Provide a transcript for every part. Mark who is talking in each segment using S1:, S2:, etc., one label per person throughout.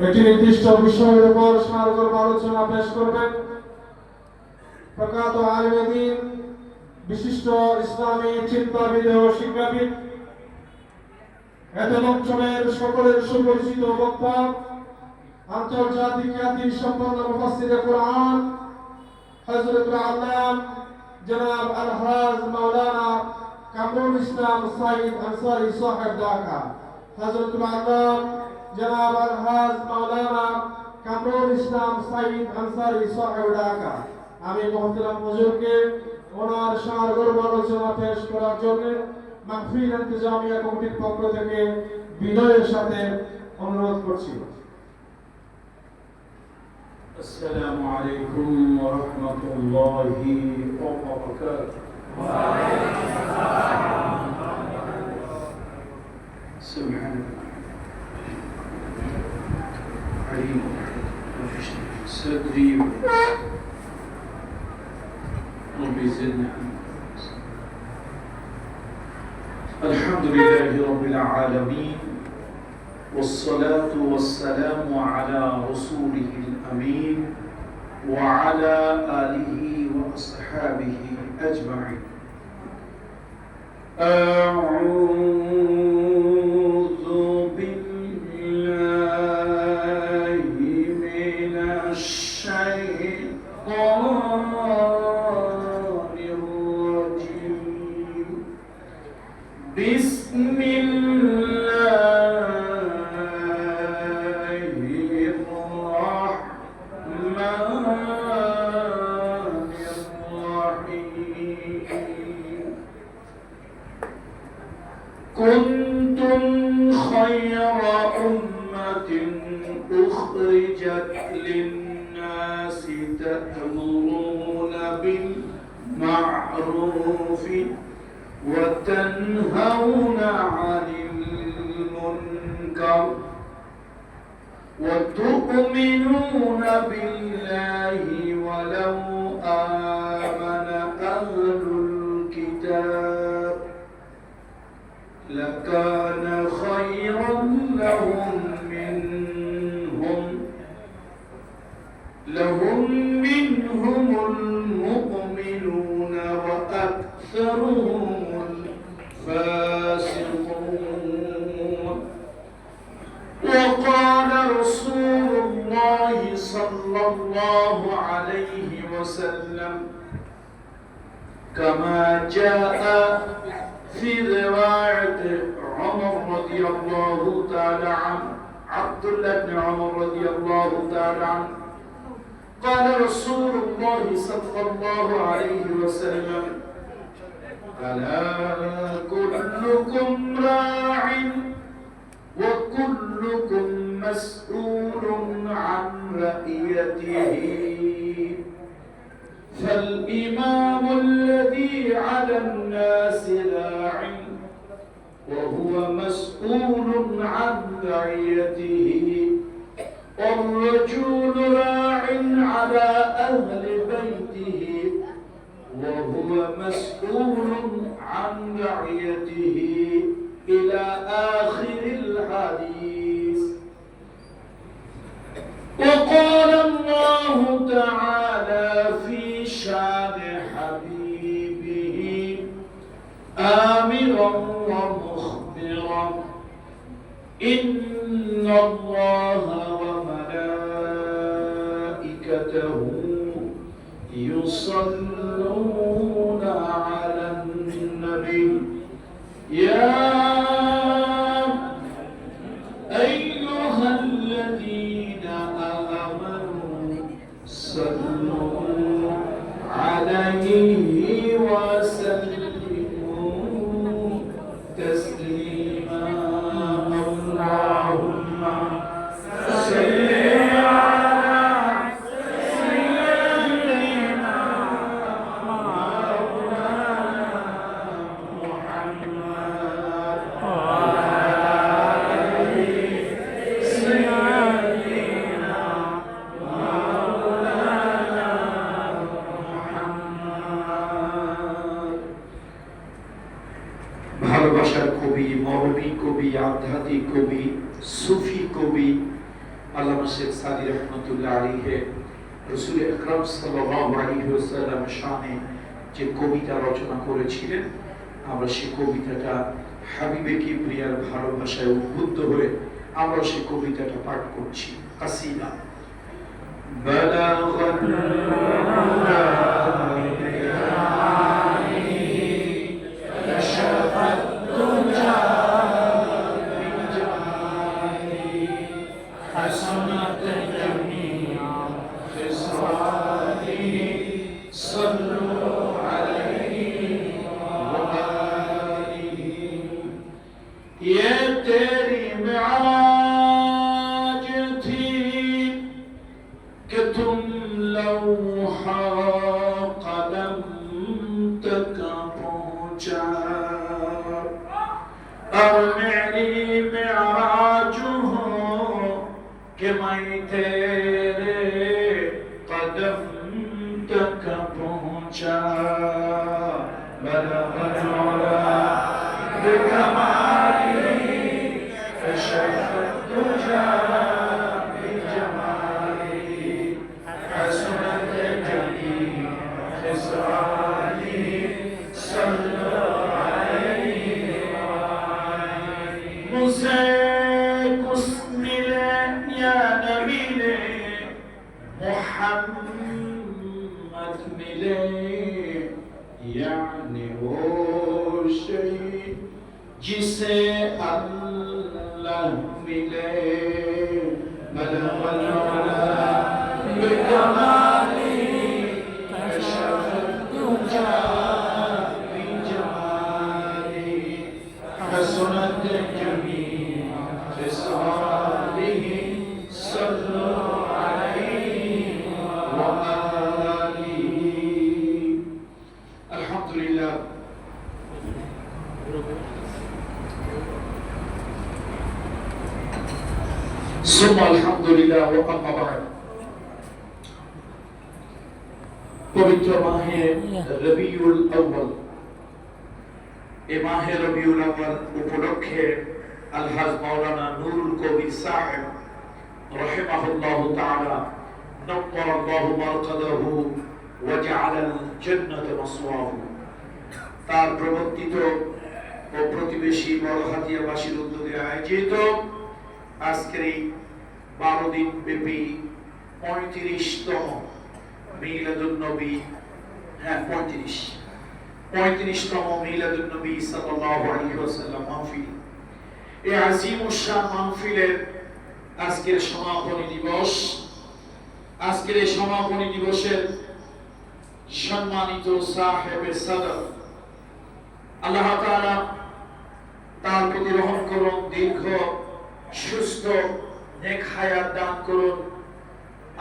S1: একটি নির্দিষ্ট বিষয়ের উপর সারগর্ভ আলোচনা পেশ করবেন প্রখ্যাত আলেমে দ্বীন, বিশিষ্ট ইসলামী চিন্তাবিদ ও শিক্ষাবিদ, এত অঞ্চলের সকলের সুপরিচিত বক্তা, আন্তর্জাতিক খ্যাতি সম্পন্ন মুফাসসিরে কুরআন হযরতুল আল্লাম জনাব আলহাজ মাওলানা কামরুল ইসলাম সাইদ আনসারী সাহেব ঢাকা। হযরতুল আল্লাম জনাব আলহাজ মাওলানা কামরুল ইসলাম সাইদ আনসারী সাহেব ঢাকা। আমি মুহতারাম হুজুরকে ওনার সারগর্ভ আলোচনা পেশ করার জন্য মাহফিল ইন্তেজামিয়া কমিটির পক্ষ থেকে বিনয়ের সাথে অনুরোধ করছি।
S2: السلام عليكم ورحمة الله وبركاته. وعليكم السلام. سبحان الله. عليم صدري رب زدنا. الحمد لله رب العالمين، والصلاة والسلام على رسوله الأمين وعلى آله وأصحابه أجمعين. أعوذ بالله من الشيطان الرجيم. بسم كنتم خير أمة أخرجت للناس تأمرون بالمعروف وتنهون عن المنكر وتؤمنون بالله ولو آمن أهل الكتاب لكان خيرا لهم المؤمنون وأكثرهم الفاسقون. وقال رسول الله صلى الله عليه وسلم كما جاء في رواية عمر رضي الله تعالى عنه، عبد الله بن عمر رضي الله تعالى عنه، قال رسول الله صلى الله عليه وسلم ألا كلكم راع وكلكم مسؤول عن رعيته، فالإمام الذي على الناس راع وهو مسؤول عن رعيته، والرجل راع على أهل بيته وهو مسؤول عن رعيته، إلى آخر الحديث. وقال الله تعالى في شان حبيبه آمرا ومخبرا إن الله وملائكته يصلون على النبي يا أيها الذين آمنوا صلوا عليه وسلموا تسليما. اللهم صل على سيدنا مولانا محمد وعلى آل سيدنا مولانا محمد. ভালোবাসার কবি, মরমী কবি, আধ্যাত্মিক কবি, সুফি কবি
S3: আল্লামা শেখ সাদি রহমতুল্লাহ আলাইহি রাসূল আকরাম সাল্লাল্লাহু আলাইহি ওয়াসাল্লাম শানে যে কবিতা রচনা করেছিলেন, আমরা সেই কবিতাটা হাবিবে কিবরিয়ার ভালোবাসায় উদ্বুদ্ধ হয়ে আমরা সেই কবিতাটা পাঠ করছি। কাসিদা বালাগাত ये तेरी मेराज थी कि तुम लौहा कलम तक पहुंचा, और मेरी मेराज हो कि मैं तेरे कदम तक पहुंचा। बलगत औला बिकमाली फशरत तुझा बिजमाली, हसनत जमी खिसाली सल्लल्लाहु अलैहि मुझसे कुछ मिले या न मिले, मोहम्मद मिले यानी वो शई जिसे अल्लाह मिले। बलगल औला बिकमाली फशरत तुझा बिजमाली, हसनत जमी खिसालिही सल्लल्लाहु अलैहि वआलिही। अल्हम्दुलिल्लाह। सुम्मा अल्हम्दुलिल्लाह व अम्मा बाद। पवित्र माहे रबीउल अव्वल, ए माहे रबीउल अव्वल उपलक्षे अलहाज मौलाना नूरुल कबीर साहेब रहिमाहुल्लाहु ताआला नव्वरल्लाहु मरकदाहु व जअलाल जन्नत मसওয়াহু, তার প্রবর্তিত ও প্রতিবেশী বড়হাতিয়াবাসীর উদ্যোগে আয়োজিত আজকের এই 12 দিন ব্যাপী 35তম মিলাদুন নবী, 35তম মিলাদুন নবী সাল্লাল্লাহু আলাইহি ওয়াসাল্লাম মাহফিল। এই আজিমুশ শান মাহফিলের আজকের সমাপনী দিবস। আজকের এই সমাপনী দিবসের সম্মানিত সাহেবে সাদর আল্লাহ তাআলা তার প্রতি রহম করুন, দীর্ঘ সুস্থ নেক হায়াত দান করুন।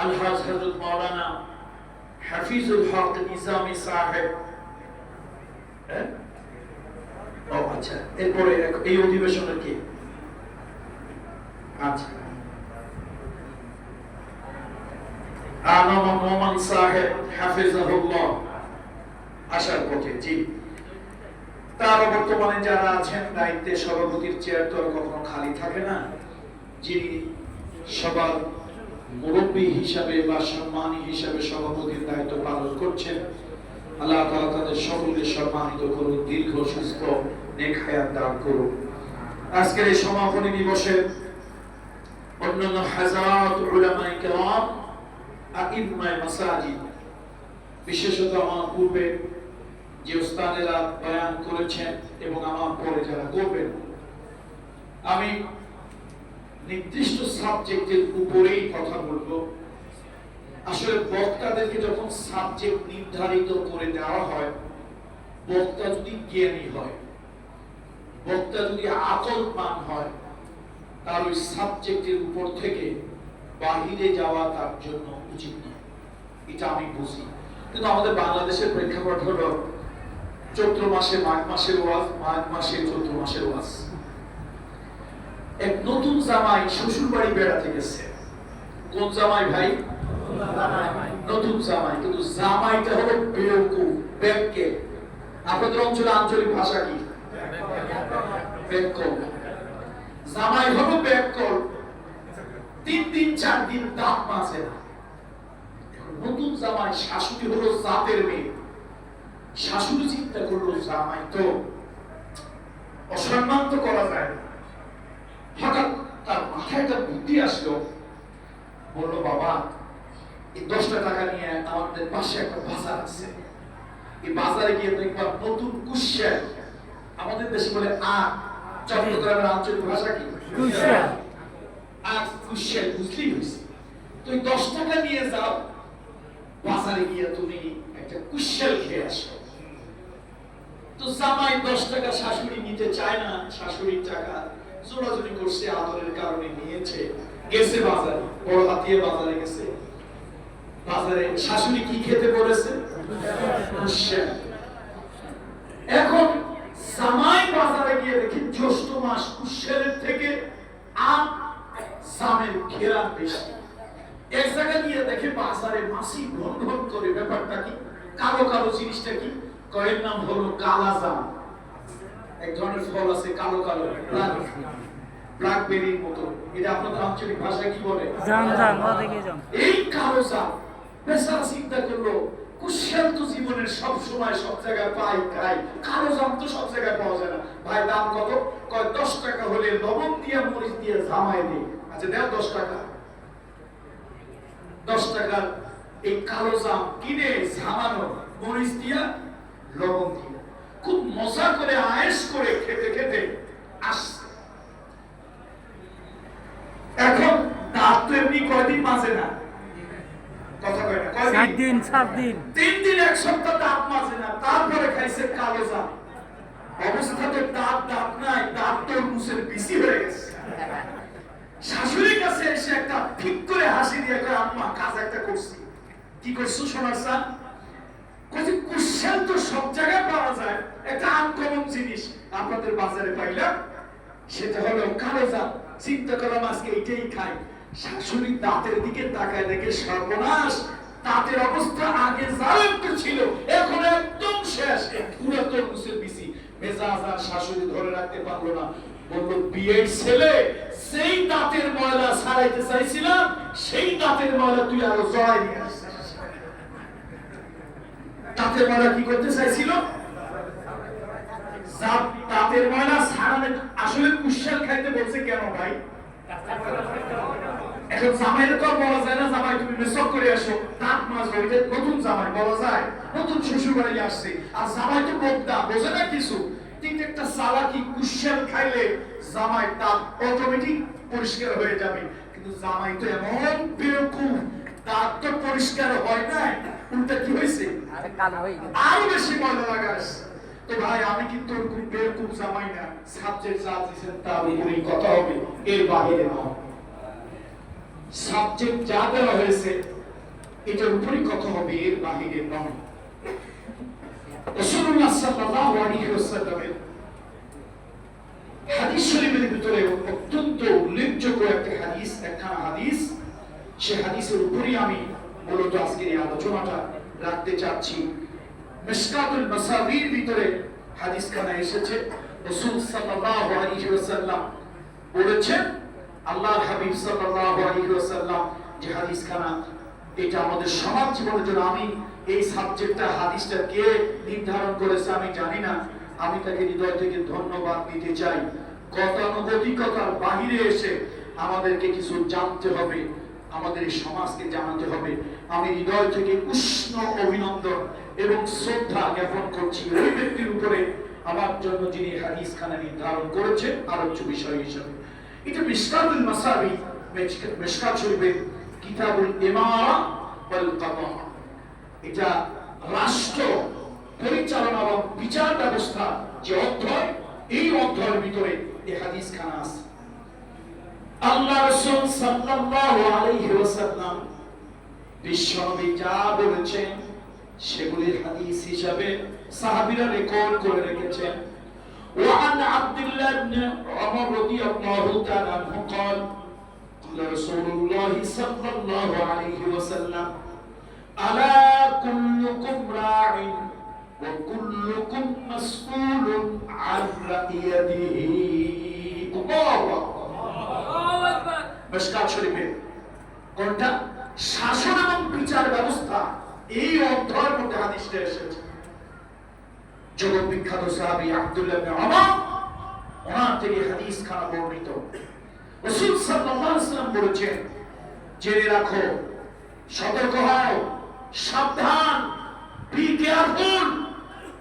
S3: আলহাজ হযরত মাওলানা হাফিজুল হক নিজামী সাহেব, আচ্ছা এরপরে এই অধিবেশনের কি আচ্ছা আনাম নোমান সাহেব হাফিজাহুল্লাহ আশার পথে। জি, তার বর্তমানে যারা আছেন দায়িত্বে, সভাপতির চেয়ার তো আর কখনো খালি থাকে না, যিনি সবার মুরব্বী হিসাবে বা সম্মানী হিসাবে সভাপতির দায়িত্ব পালন করছেন, আল্লাহ তাআলা তাদের সকলকে সম্মানিত করুন, দীর্ঘ সুস্থ নেক হায়াত দান করুন। আজকের এই সমাপনী দিবসে অন্যান্য হাজারাত উলামায়ে কেরাম, আইম্মায়ে মাসাজিদ, বিশেষত আমার পূর্বে যে উস্তাদেরা বয়ান করেছেন এবং আমার পরে যারা করবেন, আমি নির্দিষ্ট সাবজেক্টের উপরেই কথা বলবো। আসলে বক্তাদেরকে যখন সাবজেক্ট নির্ধারিত করে দেওয়া হয়, বক্তা যদি জ্ঞানী হয়, বক্তা যদি আকলমান হয়, তার ওই সাবজেক্টের উপর থেকে বাহিরে যাওয়া তার জন্য উচিত নয়, এটা আমি বুঝি। কিন্তু আমাদের বাংলাদেশের প্রেক্ষাপট হলো চৈত্র মাসে মাঘ মাসের ওয়াজ, মাঘ মাসে চৈত্র মাসের ওয়াজ। এক নতুন জামাই শ্বশুর বাড়ি বেড়াতে গেছে। কোন জামাই ভাই? নতুন জামাই। কিন্তু জামাইটা হলো বেউকুফ, বেক্কে। আপনাদের অঞ্চলে আঞ্চলিক ভাষা কি? বেক্কল। জামাই হলো বেক্কল। 3 দিন 3-4 দিন দাঁত মাজে না। এখন নতুন জামাই, শাশুড়ি হলো জাতের মেয়ে, শাশুড়ি চিন্তা করলো জামাই তো অসম্মান তো করা যায় না। হঠাৎ তার মাথায় একটা বুদ্ধি আসলো, বললো বাবা এই 10টা টাকা নিয়ে আমাদের পাশে একটা বাজার আছে, এই বাজারে গিয়ে দেখবা নতুন কুশিয়া, আমাদের দেশে বলে আখ, চট্টগ্রামের আঞ্চলিক ভাষা কি কুশিয়া, আখ কুশিয়া বুঝলি হয়েছে। তো এই 10 টাকা নিয়ে যাও, বাজারে গিয়ে তুমি একটা কুশিয়াল খেয়ে আসো। তো জামাই 10 টাকা শাশুড়ি নিতে চায় না, শাশুড়ির টাকা জোরাজুরি করছে, আদরের কারণে নিয়েছে, গেছে বাজারে, বড় হাতিয়ে বাজারে গেছে। বাজারে শাশুড়ি কি খেতে বলেছে? কুশিয়া। এখন জামাই বাজারে গিয়ে দেখি জ্যৈষ্ঠ মাস, কুশিয়ালের থেকে আম জামের ঘেরা বেশি। এক জায়গায় গিয়ে দেখে বাজারে মাছি ঘন ঘন করে, ব্যাপারটা কি? কালো কালো জিনিসটা কি? কয়ের নাম হলো কালা জাম। এক ধরনের ফল আছে কালো কালো, ব্ল্যাকবেরির মতো। এটা আপনাদের আঞ্চলিক ভাষায় কি বলে?
S2: জাম জাম, ওদিকে জাম।
S3: এই কালো জাম বেচারা চিন্তা করলো কুশিয়াল তো জীবনের সব সময় সব জায়গায় পাই খাই, কালো জাম তো সব জায়গায় পাওয়া যায় না। ভাই দাম কত? কয় 10 টাকা হলে লবণ দিয়ে মরিচ দিয়ে জামাই দিই। আচ্ছা দাও 10 টাকা। 10 টাকার এই কালো জাম কিনে জামানো, মরিচ দিয়া লবণ দিয়ে খুব মজা করে আয়েশ করে খেতে খেতে আসছে। এখন দাঁত তো এমনি কয়দিন মাজে না, কথা কয় না,
S2: 7 দিন 7 দিন,
S3: 3 দিন 1 সপ্তাহ দাঁত মাজে না, তারপরে খাইছে কালো জাম। অবস্থা তো দাঁত নাই, দাঁত তো মুসের বিসি হয়ে গেছে। শাশুড়ির কাছে এসে একটা ঠিক করে হাসি দিয়ে কয় আম্মা কাজ একটা করছি। কি করছো সোনার সান? কইছে কুশিয়াল তো সব জায়গায় পাওয়া যায়, একটা আনকমন জিনিস আপনাদের বাজারে পাইলাম, সেটা হলো কালো জাম। চিন্তা করলাম আজকে এইটাই খাই। শাশুড়ি দাঁতের দিকে তাকায় দেখে সর্বনাশ, দাঁতের অবস্থা আগে যা একটু ছিল এখন একদম শেষ, পুরো তরমুজের বিসি। মেজাজ আর শাশুড়ি ধরে রাখতে পারলো না, বললো বিয়ের ছেলে, সেই দাঁতের ময়লা ছাড়াইতে চাইছিলাম, সেই দাঁতের ময়লা তুই আরো জড়াই নিয়ে আসছিস। দাঁতের ময়লা কি করতে চাইছিল? দাঁতের ময়লা ছাড়ানো। আসলে কুশিয়াল খাইতে বলছে কেন ভাই? এখন জামাইরে তো বলা যায় না জামাই তুমি মেসক করে আসো, দাঁত মাজো, এটা নতুন জামাই বলা যায়, নতুন শ্বশুর বাড়ি আসছে। আর জামাই তো বোকা, বোঝে না কিছু। ঠিক একটা চালাকি, কুশিয়াল খাইলে জামাই দাঁত অটোমেটিক পরিষ্কার হয়ে যাবে, কিন্তু জামাই তো এমন বেকুব, দাঁত তো পরিষ্কার হয় না, উল্টা কি হয়েছে আরো বেশি ময়লা লাগাস। তো ভাই আমি কিন্তু ওরকম বেকুব জামাই না, সাবজেক্ট যা দিয়েছেন তার উপরেই কথা হবে, এর বাইরে নয়। সাবজেক্ট যা দেওয়া হয়েছে এটার উপরই কথা হবে, এর বাইরে নয়। রাসূলুল্লাহ সাল্লাল্লাহু আলাইহি ওয়াসাল্লামের হাদিস শরীফের ভিতরে অত্যন্ত উল্লেখযোগ্য একটা হাদিস, একখানা হাদিস, সে হাদিসের উপরই আমি মূলত আজকের এই আলোচনাটা রাখতে চাচ্ছি। মিশকাতুল মাসাবির ভিতরে হাদিসখানা এসেছে। রাসূল সাল্লাল্লাহু আলাইহি ওয়াসাল্লাম বলেছেন, আল্লাহর হাবিব সাল্লাল্লাহু আলাইহি ওয়াসাল্লাম যে হাদিসখানা, এটা আমাদের সমাজ জীবনের জন্য, আমি এই সাবজেক্টটা হাদিসটা কে নির্ধারণ করেছে আমি জানি না, আমি তাকে হৃদয় থেকে ধন্যবাদ দিতে চাই। গতানুগতিকতার বাহিরে এসে আমাদেরকে কিছু জানতে হবে, আমাদের এই সমাজকে জানাতে হবে। আমি হৃদয় থেকে উষ্ণ অভিনন্দন এবং শ্রদ্ধা জ্ঞাপন করছি ওই ব্যক্তির উপরে আমার জন্য যিনি হাদিসখানা নির্ধারণ করেছেন আলোচ্য বিষয় হিসেবে। এটা মিশকাতুল মাসাবি, মিশকাত শরীফের কিতাবুল ইমারা ওয়াল কাদা। এটা রাষ্ট্র পরিচালনা এবং বিচার ব্যবস্থা যে অধ্যায়, এই অধ্যায়ের ভিতরে এই হাদিসখানা আছে। আল্লাহ রাসূল সাল্লাল্লাহু আলাইহি ওয়াসাল্লাম বিশ্বনবী যা বলেছেন সেগুলির হাদিস হিসাবে সাহাবীরা রেকর্ড করে রেখেছেন। وعن عبد الله بن عمر رضي الله تعالى عنه قال قال رسول الله صلى الله عليه وسلم ألا كلكم راع وكلكم مسؤول عن رعيته। الله أكبر। মিশকাত শরীফে কোনটা? শাসন এবং বিচার ব্যবস্থা। এই অধ্যায়ের মধ্যে হাদিসটা এসেছে। জগৎ বিখ্যাত সাহাবী আব্দুল্লাহ ইবনে ওমর, ওনার থেকে হাদিস খানা বর্ণিত। রাসূল সাল্লাল্লাহু আলাইহি ওয়াসাল্লাম বলেছেন, জেনে রাখো, সতর্ক হও, সাবধান, বি কেয়ারফুল,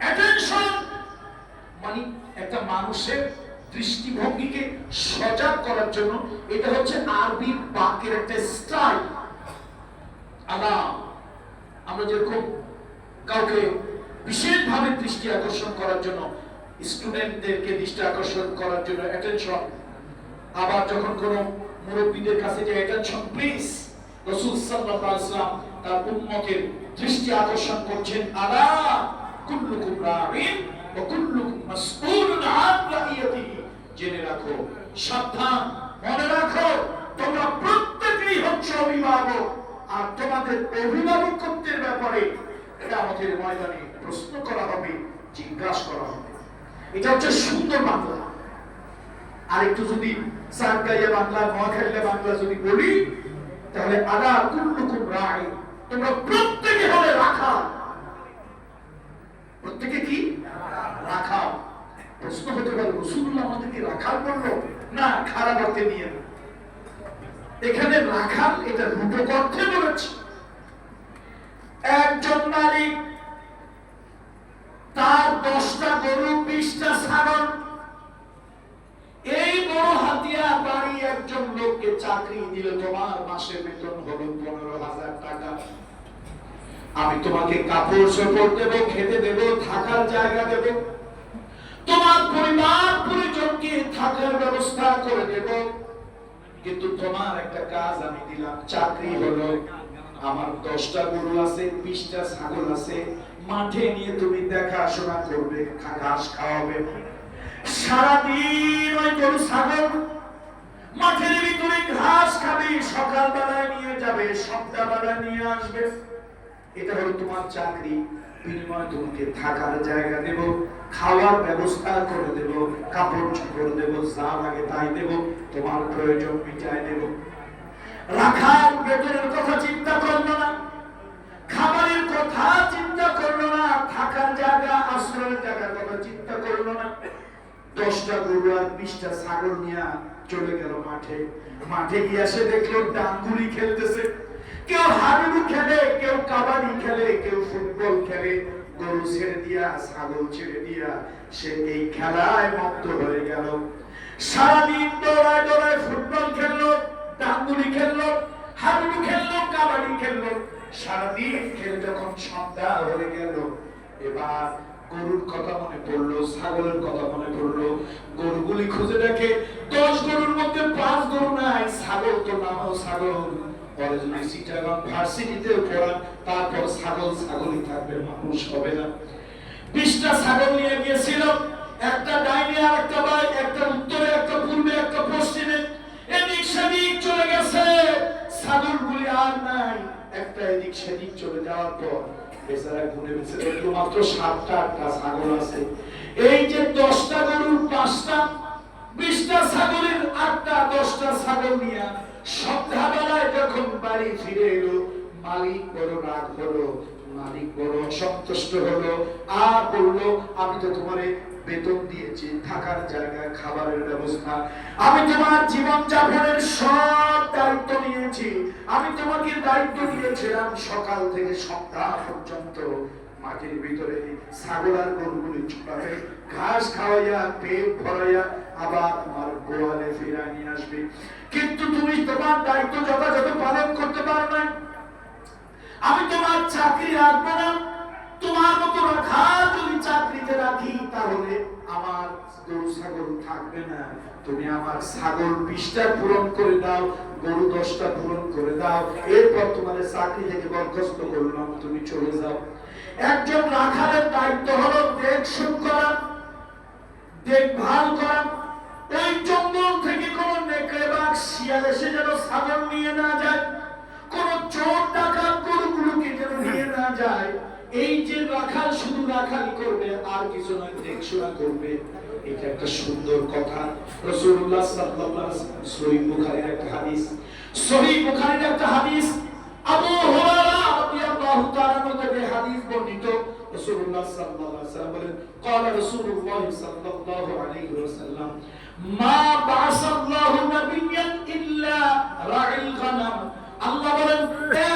S3: অ্যাটেনশন। মানে একটা মানুষের দৃষ্টিভঙ্গিকে সজাগ করার জন্য এটা হচ্ছে আরবি বাক্যের একটা স্টাইল। আল্লাহ, আমরা যেরকম কাউকে বিশেষভাবে দৃষ্টি আকর্ষণ করার জন্য, স্টুডেন্টদেরকে দৃষ্টি আকর্ষণ করার জন্য অ্যাটেনশন, আবার যখন কোন মুরব্বীদের কাছে যে অ্যাটেনশন প্লিজ, রাসূল সাল্লাল্লাহু আলাইহি ওয়াসাল্লাম তার উম্মতের দৃষ্টি আকর্ষণ করছেন, আলা কুল্লুকুম রাঈন ওয়া কুল্লুকুম মাসউলুন আন রাইয়াতিহি। জেনে রাখো, সাবধান, মনে রাখো, তোমরা প্রত্যেকেই হচ্ছে অভিভাবক, আর তোমাদের অভিভাবকত্বের ব্যাপারে কিয়ামতের ময়দানে প্রশ্ন করা হবে, জিজ্ঞাসা করা হবে। এটা হচ্ছে সুন্দর বাংলা। আর একটু যদি সারগাইয়া বাংলা, নোয়াখালী বাংলা যদি বলি, তাহলে আলা কুল্লুকুম রাঈ, তোমরা প্রত্যেকে হলে রাখাল। প্রত্যেকে কি? রাখাল। প্রশ্ন হতে পারে, রাসূলুল্লাহ আমাদেরকে রাখাল বললো? না, খারাপ অর্থে নিয়ে না। এখানে রাখাল এটা রূপক অর্থে বলেছে। একজন মালিক তার 10টা গরু, 20টা ছাগল, এই বড় হাতিয়া বাড়ি একজন লোককে চাকরি দিলে, তোমার মাসে বেতন হলো 15,000 টাকা। আমি তোমাকে কাপড় চোপড় দেব, খেতে দেব, থাকার জায়গা দেব, তোমার পরিবার পরিজনকে থাকার ব্যবস্থা করে দেব। কিন্তু তোমার একটা কাজ আমি দিলাম, চাকরি হলো আমার 10টা গরু আছে, 20টা ছাগল আছে, মাঠে নিয়ে তুমি দেখাশোনা করবে, ঘাস খাওয়াবে। সারাদিন ওই গরু ছাগল মাঠের ভিতরে ঘাস খাবে, সকালবেলায় নিয়ে যাবে, সন্ধ্যাবেলায় নিয়ে আসবে। এটা হলো তোমার চাকরি। বিনিময়ে তোমাকে থাকার জায়গা দেব, খাওয়ার ব্যবস্থা করে দেব, কাপড় চোপড় দেব, যা লাগে তাই দেব, তোমার প্রয়োজন মিটাই দেব। রাখাল বেতনের কথা চিন্তা করলো না, খাবারের কথা চিন্তা করলো না, থাকার জায়গা, আশ্রয়ের জায়গার কথা চিন্তা করলো না। 10টা গরু আর 20টা ছাগল নিয়ে চলে গেল মাঠে। মাঠে গিয়ে এসে দেখলো ডাঙ্গুলি খেলতেছে, কেউ হাডুডু খেলে, কেউ কাবাডি খেলে, কেউ ফুটবল খেলে। গরু ছেড়ে দিয়া, ছাগল ছেড়ে দিয়া সে এই খেলায় মত্ত হয়ে গেল। সারাদিন দৌড়ায় দৌড়ায় ফুটবল খেললো, ডাঙ্গুলি খেললো, হাডুডু খেললো, কাবাডি খেললো। সারাদিন খেলে যখন সন্ধ্যা হয়ে গেল, এবার গরুর কথা মনে পড়লো, ছাগলের কথা মনে পড়লো। গরুগুলি খুঁজে দেখে 10 গরুর মধ্যে 5 গরু নাই। ছাগল তো নামও ছাগল, পরে যদি চিটাগাং ভার্সিটিতে পড়ান, তারপর ছাগল ছাগলই থাকবে, মানুষ হবে না। 20টা ছাগল নিয়ে গিয়েছিল, একটা ডাইনে আর একটা বাই, একটা উত্তরে, একটা পূর্বে, একটা পশ্চিমে, এদিক সেদিক চলে গেছে। ছাগলগুলি আর নাই। একটা এদিক সেদিক চলে যাওয়ার পর বেচারা ঘুরে বেঁচে দেখলো মাত্র 7টা 8টা ছাগল আছে। এই যে 10টা গরুর 5টা, 20টা ছাগলের 8টা 10টা ছাগল নিয়ে সন্ধ্যাবেলায় যখন বাড়ি ফিরে এলো, মালিক বড় রাগ হলো, মালিক বড় অসন্তুষ্ট হলো, আর বললো, আমি তো তোমারে বেতন দিয়েছি, থাকার জায়গা, খাবারের ব্যবস্থা, আমি তোমার জীবন যাপনের সব দায়িত্ব নিয়েছি, আমি তোমাকে দায়িত্ব দিয়েছিলাম সকাল থেকে সন্ধ্যা পর্যন্ত মাটির ভিতরে ছাগল আর গরুগুলি চড়াবে, ঘাস খাওয়াইয়া, পেট ভরাইয়া আবার তোমার গোয়ালে ফিরায় নিয়ে আসবে। কিন্তু তুমি তোমার দায়িত্ব যথাযথ পালন করতে পারো না। আমি তোমার চাকরি রাখবো না। তোমার মতো রাখা যদি চাকরিতে রাখি, তাহলে আমার গরু ছাগল থাকবে না। তুমি আমার ছাগল 20টা পূরণ করে দাও, গরু 10টা পূরণ করে দাও, এরপর তোমার চাকরি থেকে বরখাস্ত করলাম, তুমি চলে যাও। একজন রাখালের দায়িত্ব হলো দেখশন করা, দেখভাল করা। ওই জঙ্গল থেকে কোন নেকড়ে বাঘ শিয়াল এসে যেন ছাগল নিয়ে না যায়, কোন চোর ডাকাত গরুগুলোকে যেন নিয়ে না যায়, এই যে রাখাল শুধু রাখালি করবে আর কিছু নয়, দেখশোনা করবে, এটা একটা সুন্দর কথা। রাসূলুল্লাহ সাল্লাল্লাহু আলাইহি ওয়াসাল্লাম, সহিহ বুখারীর একটা হাদিস, সহিহ বুখারীর একটা হাদিস, আবু হুরায়রা রাদিয়াল্লাহু তাআলা থেকে হাদিস বর্ণিত। রাসূলুল্লাহ সাল্লাল্লাহু আলাইহি ওয়াসাল্লাম বলেন, قال رسول الله صلى الله عليه وسلم ما بعث الله نبيا الا راعي الغنم। আল্লাহ বলেন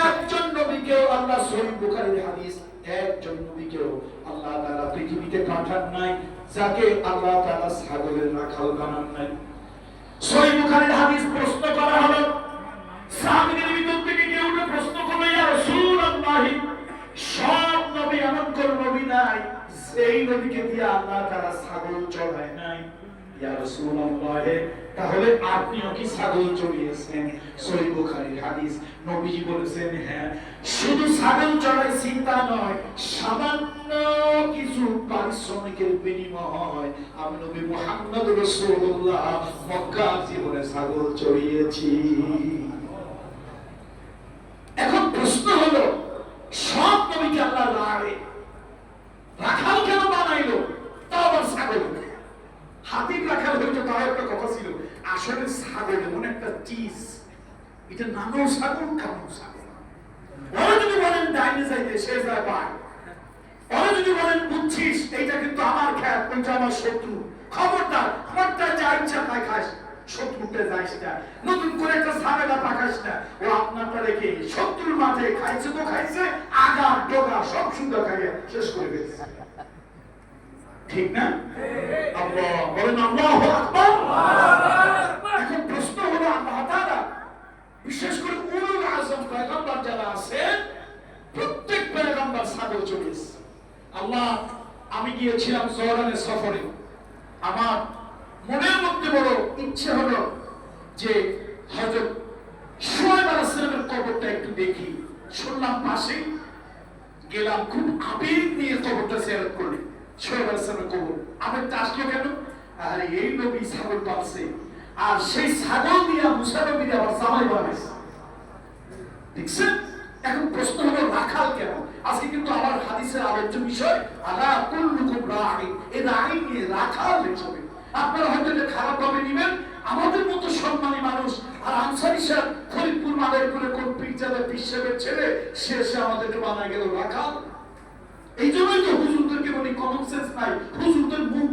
S3: একজন নবীকে, আল্লাহ সহিহ বুখারীর হাদিস, একজন নবীকেও আল্লাহ তাআলা পৃথিবীতে পাঠান নাই যাকে আল্লাহ তাআলা ছাগলের রাখাল বানান নাই। সহিহ বুখারীর হাদিস প্রশ্ন করা হলো, সাহাবীদের ভিতর থেকে কেউ না প্রশ্ন করলো, ইয়া রাসূলুল্লাহ, সব নবী এমন কোন নবী নাই সেই নবীকে দিয়ে আল্লাহ তাআলা ছাগল চড়ায় নাই? ইয়া রাসূলুল্লাহ, তাহলে আপনিও কি ছাগল চড়িয়েছেন? সহিহ বুখারীর হাদিস, নবীজি বলেছেন, হ্যাঁ, শুধু ছাগল চড়াইছি তা নয়, সামান্য কিছু পারিশ্রমিকের বিনিময় আমি নবী মুহাম্মদ রাসূলুল্লাহ মক্কা জীবনে ছাগল চড়িয়েছি। এখন প্রশ্ন হলো, সব নবীকে আল্লাহ রাখাল কেন বানাইলো? তাও আবার ছাগল। হাতির রাখাল হইতো তাও একটা কথা ছিল, আসলে ছাগল এমন একটা চিজ, এটা নামেও ছাগল, কামেও ছাগল। ওরা যদি বলেন ডাইনে যাইতে সে যায় পায়, ওরা যদি বলেন বুঝছিস এইটা কিন্তু আমার খেত, ওইটা আমার শত্রু, খবরদার আমারটা যা ইচ্ছা তাই খাস, শত্রুতে যাইস না, নতুন করে একটা ঝামেলা পাকাস না। ও আপনারটা রেখে শত্রুর মাঝে খাইছে তো খাইছে, আগা ডোগা সব সুন্দর খাইয়ে শেষ করে দিয়েছে, ঠিক না? আল্লাহ বলেন, আল্লাহু আকবার। এখন প্রশ্ন হলো, আল্লাহ তাআলা বিশেষ করে উলুল আযম পয়গম্বর যারা আছেন, প্রত্যেক পয়গম্বর ছাগল চড়িয়েছে। আল্লাহ, আমি গিয়েছিলাম জর্ডানের সফরে, আমার মনের মধ্যে বড় ইচ্ছে হলো যে হযরত শুআয়ব আলাইহিস সালামের কবরটা একটু দেখি। শুনলাম পাশে, গেলাম, খুব আবেগ নিয়ে কবরটা জিয়ারত করলি। শুআয়ব আলাইহিস সালামের কবর, আবেগটা আসলো কেন? আরে এই নবী ছাগল পালছে, আর সেই ছাগল দিয়া মুসা নবী আবার জামাই বানাইছে, দেখছেন? এখন প্রশ্ন হলো, রাখাল কেন? আজকে কিন্তু আমার হাদিসের আলোচ্য বিষয় আলা কুল্লুকুম রাঈ, এই রাঈ নিয়ে রাখাল হিসেবে আপনারা হয়তো এটা খারাপ ভাবে নিবেন। আমাদের মতো সম্মানী মানুষ, আর আনসারী সাহেব ফরিদপুর মাদারীপুরে কোন পীরজাদা পিসাবের ছেলে, সে আমাদেরকে বানায় গেল রাখাল। এই জন্যই তো হুজুরদেরকে বলি কমন সেন্স নাই, হুজুরদের মুখ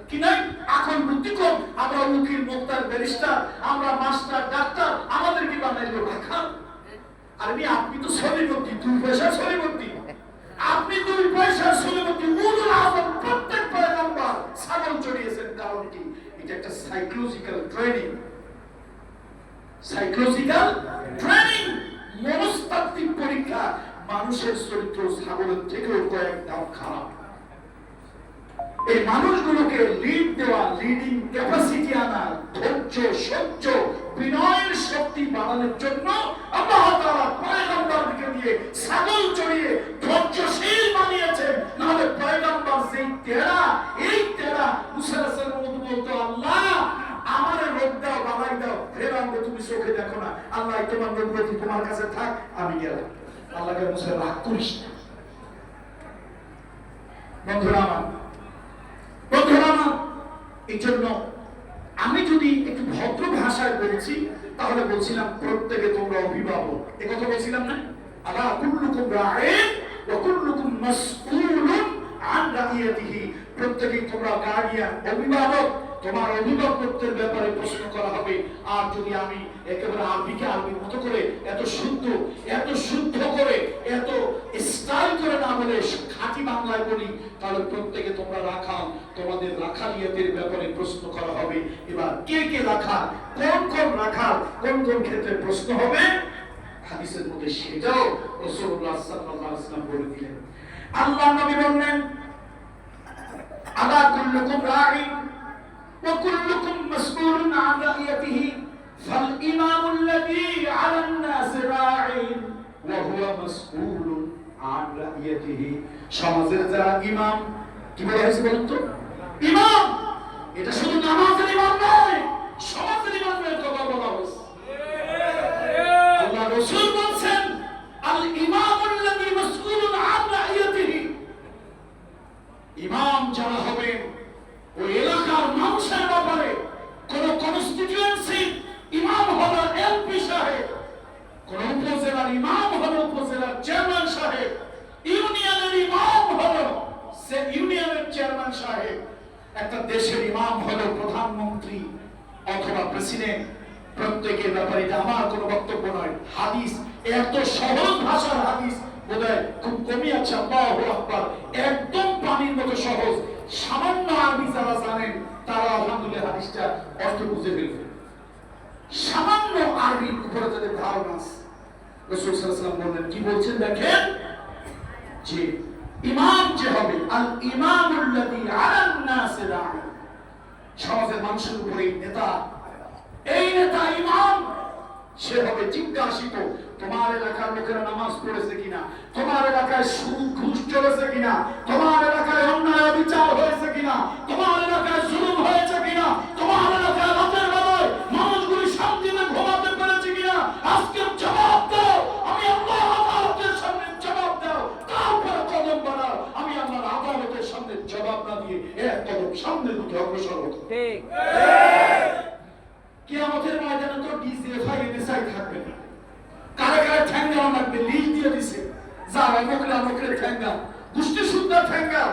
S3: কি নাই, আকল বুদ্ধি কম। আমরা উকিল, মুক্তার, ব্যারিস্টার, আমরা মাস্টার, ডাক্তার, আমাদেরকে বানাইলো রাখাল। আরে আপনি তো সলিমতি, 2 পয়সা সলিমতি, আপনি 2 পয়সা সলিমতি। উলুল আযম প্রত্যেক পয়গম্বর ছাগল চড়িয়েছেন, কারণ কি? এটা একটা সাইকোলজিক্যাল ট্রেনিং, সাইকোলজিক্যাল ট্রেনিং, মনস্তাত্ত্বিক পরীক্ষা। মানুষের চরিত্র ছাগলের থেকেও কয়েক ধাপ খারাপ। এই মানুষগুলোকে লিড দেওয়া, লিডিং ক্যাপাসিটি আনা, ধৈর্য, সহ্য, বিনয়ের শক্তি বাড়ানোর জন্য আল্লাহ তাআলা পয়গম্বরকে দিয়ে ছাগল চড়িয়ে ধৈর্যশীল বানিয়েছেন। নাহলে পয়গম্বর যেই তেরা, এই তেরা মুসা আলাইহিস সালাম বলতো, আল্লাহ আমারে রোগ দাও, বালাই দাও, ফেরাও তুমি চোখে দেখো না, আল্লাহ তোমার নবুয়তি তোমার কাছে থাক, আমি গেলাম। আল্লাহকে মুসা রাগ করিস না। বন্ধুরা আমার, এই জন্য আমি যদি একটু ভদ্র ভাষায় বলছি, তাহলে বলছিলাম প্রত্যেকে তোমরা অভিভাবক, এ কথা বলছিলাম না? আলা কুল্লুকুম রাঈন ওয়া কুল্লুকুম মাসউলুন আন রাইয়াতিহি, প্রত্যেকেই তোমরা গার্ডিয়ান, অভিভাবক, তোমার অভিভাবকত্বের ব্যাপারে প্রশ্ন করা হবে। আর যদি আমি একেবারে আরবিকে আরবির মতো করে এত শুদ্ধ করে, এত স্টাইল করে না বলে খাঁটি বাংলায় বলি, তাহলে প্রত্যেকে তোমরা রাখাল, তোমাদের রাখালিয়াতের ব্যাপারে প্রশ্ন করা হবে। এবার কে কে রাখাল, কোন রাখাল, কোন ক্ষেত্রে প্রশ্ন হবে, হাদিসের মধ্যে সেটাও রাসূলুল্লাহ সাল্লাল্লাহু আলাইহি ওয়াসাল্লাম বলে দিলেন। আল্লাহ নবী বললেন, আলা কুল্লুকুম রাঈন ওয়া কুল্লুকুম মাসউলুন আন রাইয়াতিহি ফাল ইমামু আল্লাযী আলান নাস রাঈন ওয়া হুয়া মাসউলুন আন রাইয়াতিহি। সমাজের যারা ইমাম, কি বলা হয়েছে বলুন তো? ইমাম, এটা শুধু নামাজের ইমাম নয়, সমাজের ইমামের কথা বলা হয়েছে। আল্লাহ রাসূল বলেন, আল ইমামু আল্লাযী মাসউলুন আন রাইয়াতিহি সে ইউনিয়নের চেয়ারম্যান সাহেব, একটা দেশের ইমাম হলো প্রধানমন্ত্রী অথবা প্রেসিডেন্ট, প্রত্যেকের ব্যাপারে এটা আমার কোনো বক্তব্য নয়। হাদিস এত সহজ ভাষার হাদিস বোধহয় খুব কমই আছে। আল্লাহু আকবার, একদম পানির মতো সহজ। সামান্য আরবি যারা জানেন তারা আলহামদুলিল্লাহ হাদিসটা অর্থ বুঝে ফেলবে। সামান্য আরবির উপরে যাদের ধারণা আছে, রাসূল সাল্লাল্লাহু আলাইহি ওয়াসাল্লাম বললেন, কি বলছেন দেখেন, যে ইমাম যে হবে, আল ইমামুল্লাযী আলান নাস রা'আ, সমাজের মানুষের উপরে নেতা, এই নেতা ইমাম, সে হবে জিজ্ঞাসিত তোমার এলাকার লোকেরা নামাজ পড়েছে কিনা, তোমার এলাকায় সুদ ঘুষ চলেছে কিনা, তোমার এলাকায় অন্যায় বিচার হয়েছে কিনা, তোমার এলাকায় জুলুম হয়েছে কিনা, তোমার এলাকায় রাতের বেলায় মানুষগুলি শান্তিতে ঘুমাতে পেরেছে কিনা, আজকে জবাব দাও। আমি আল্লাহ আদালতের সামনে জবাব দাও, তারপরে কদম বাড়াও। আমি আল্লাহর আদালতের সামনে জবাব না দিয়ে এক কদম সামনের দিকে অগ্রসর হতো।
S2: ঠিক
S3: কিয়ামতের ময়দানে তো ডিজিএফআই এনএসআই থাকবে না। কারে কারে ঠ্যাঙ্গা লাগবে, লিস্ট দিয়ে দিছে, যা অমুকরা অমুকরে ঠ্যাঙ্গা, গোষ্ঠী সুদ্ধা ঠ্যাঙ্গা,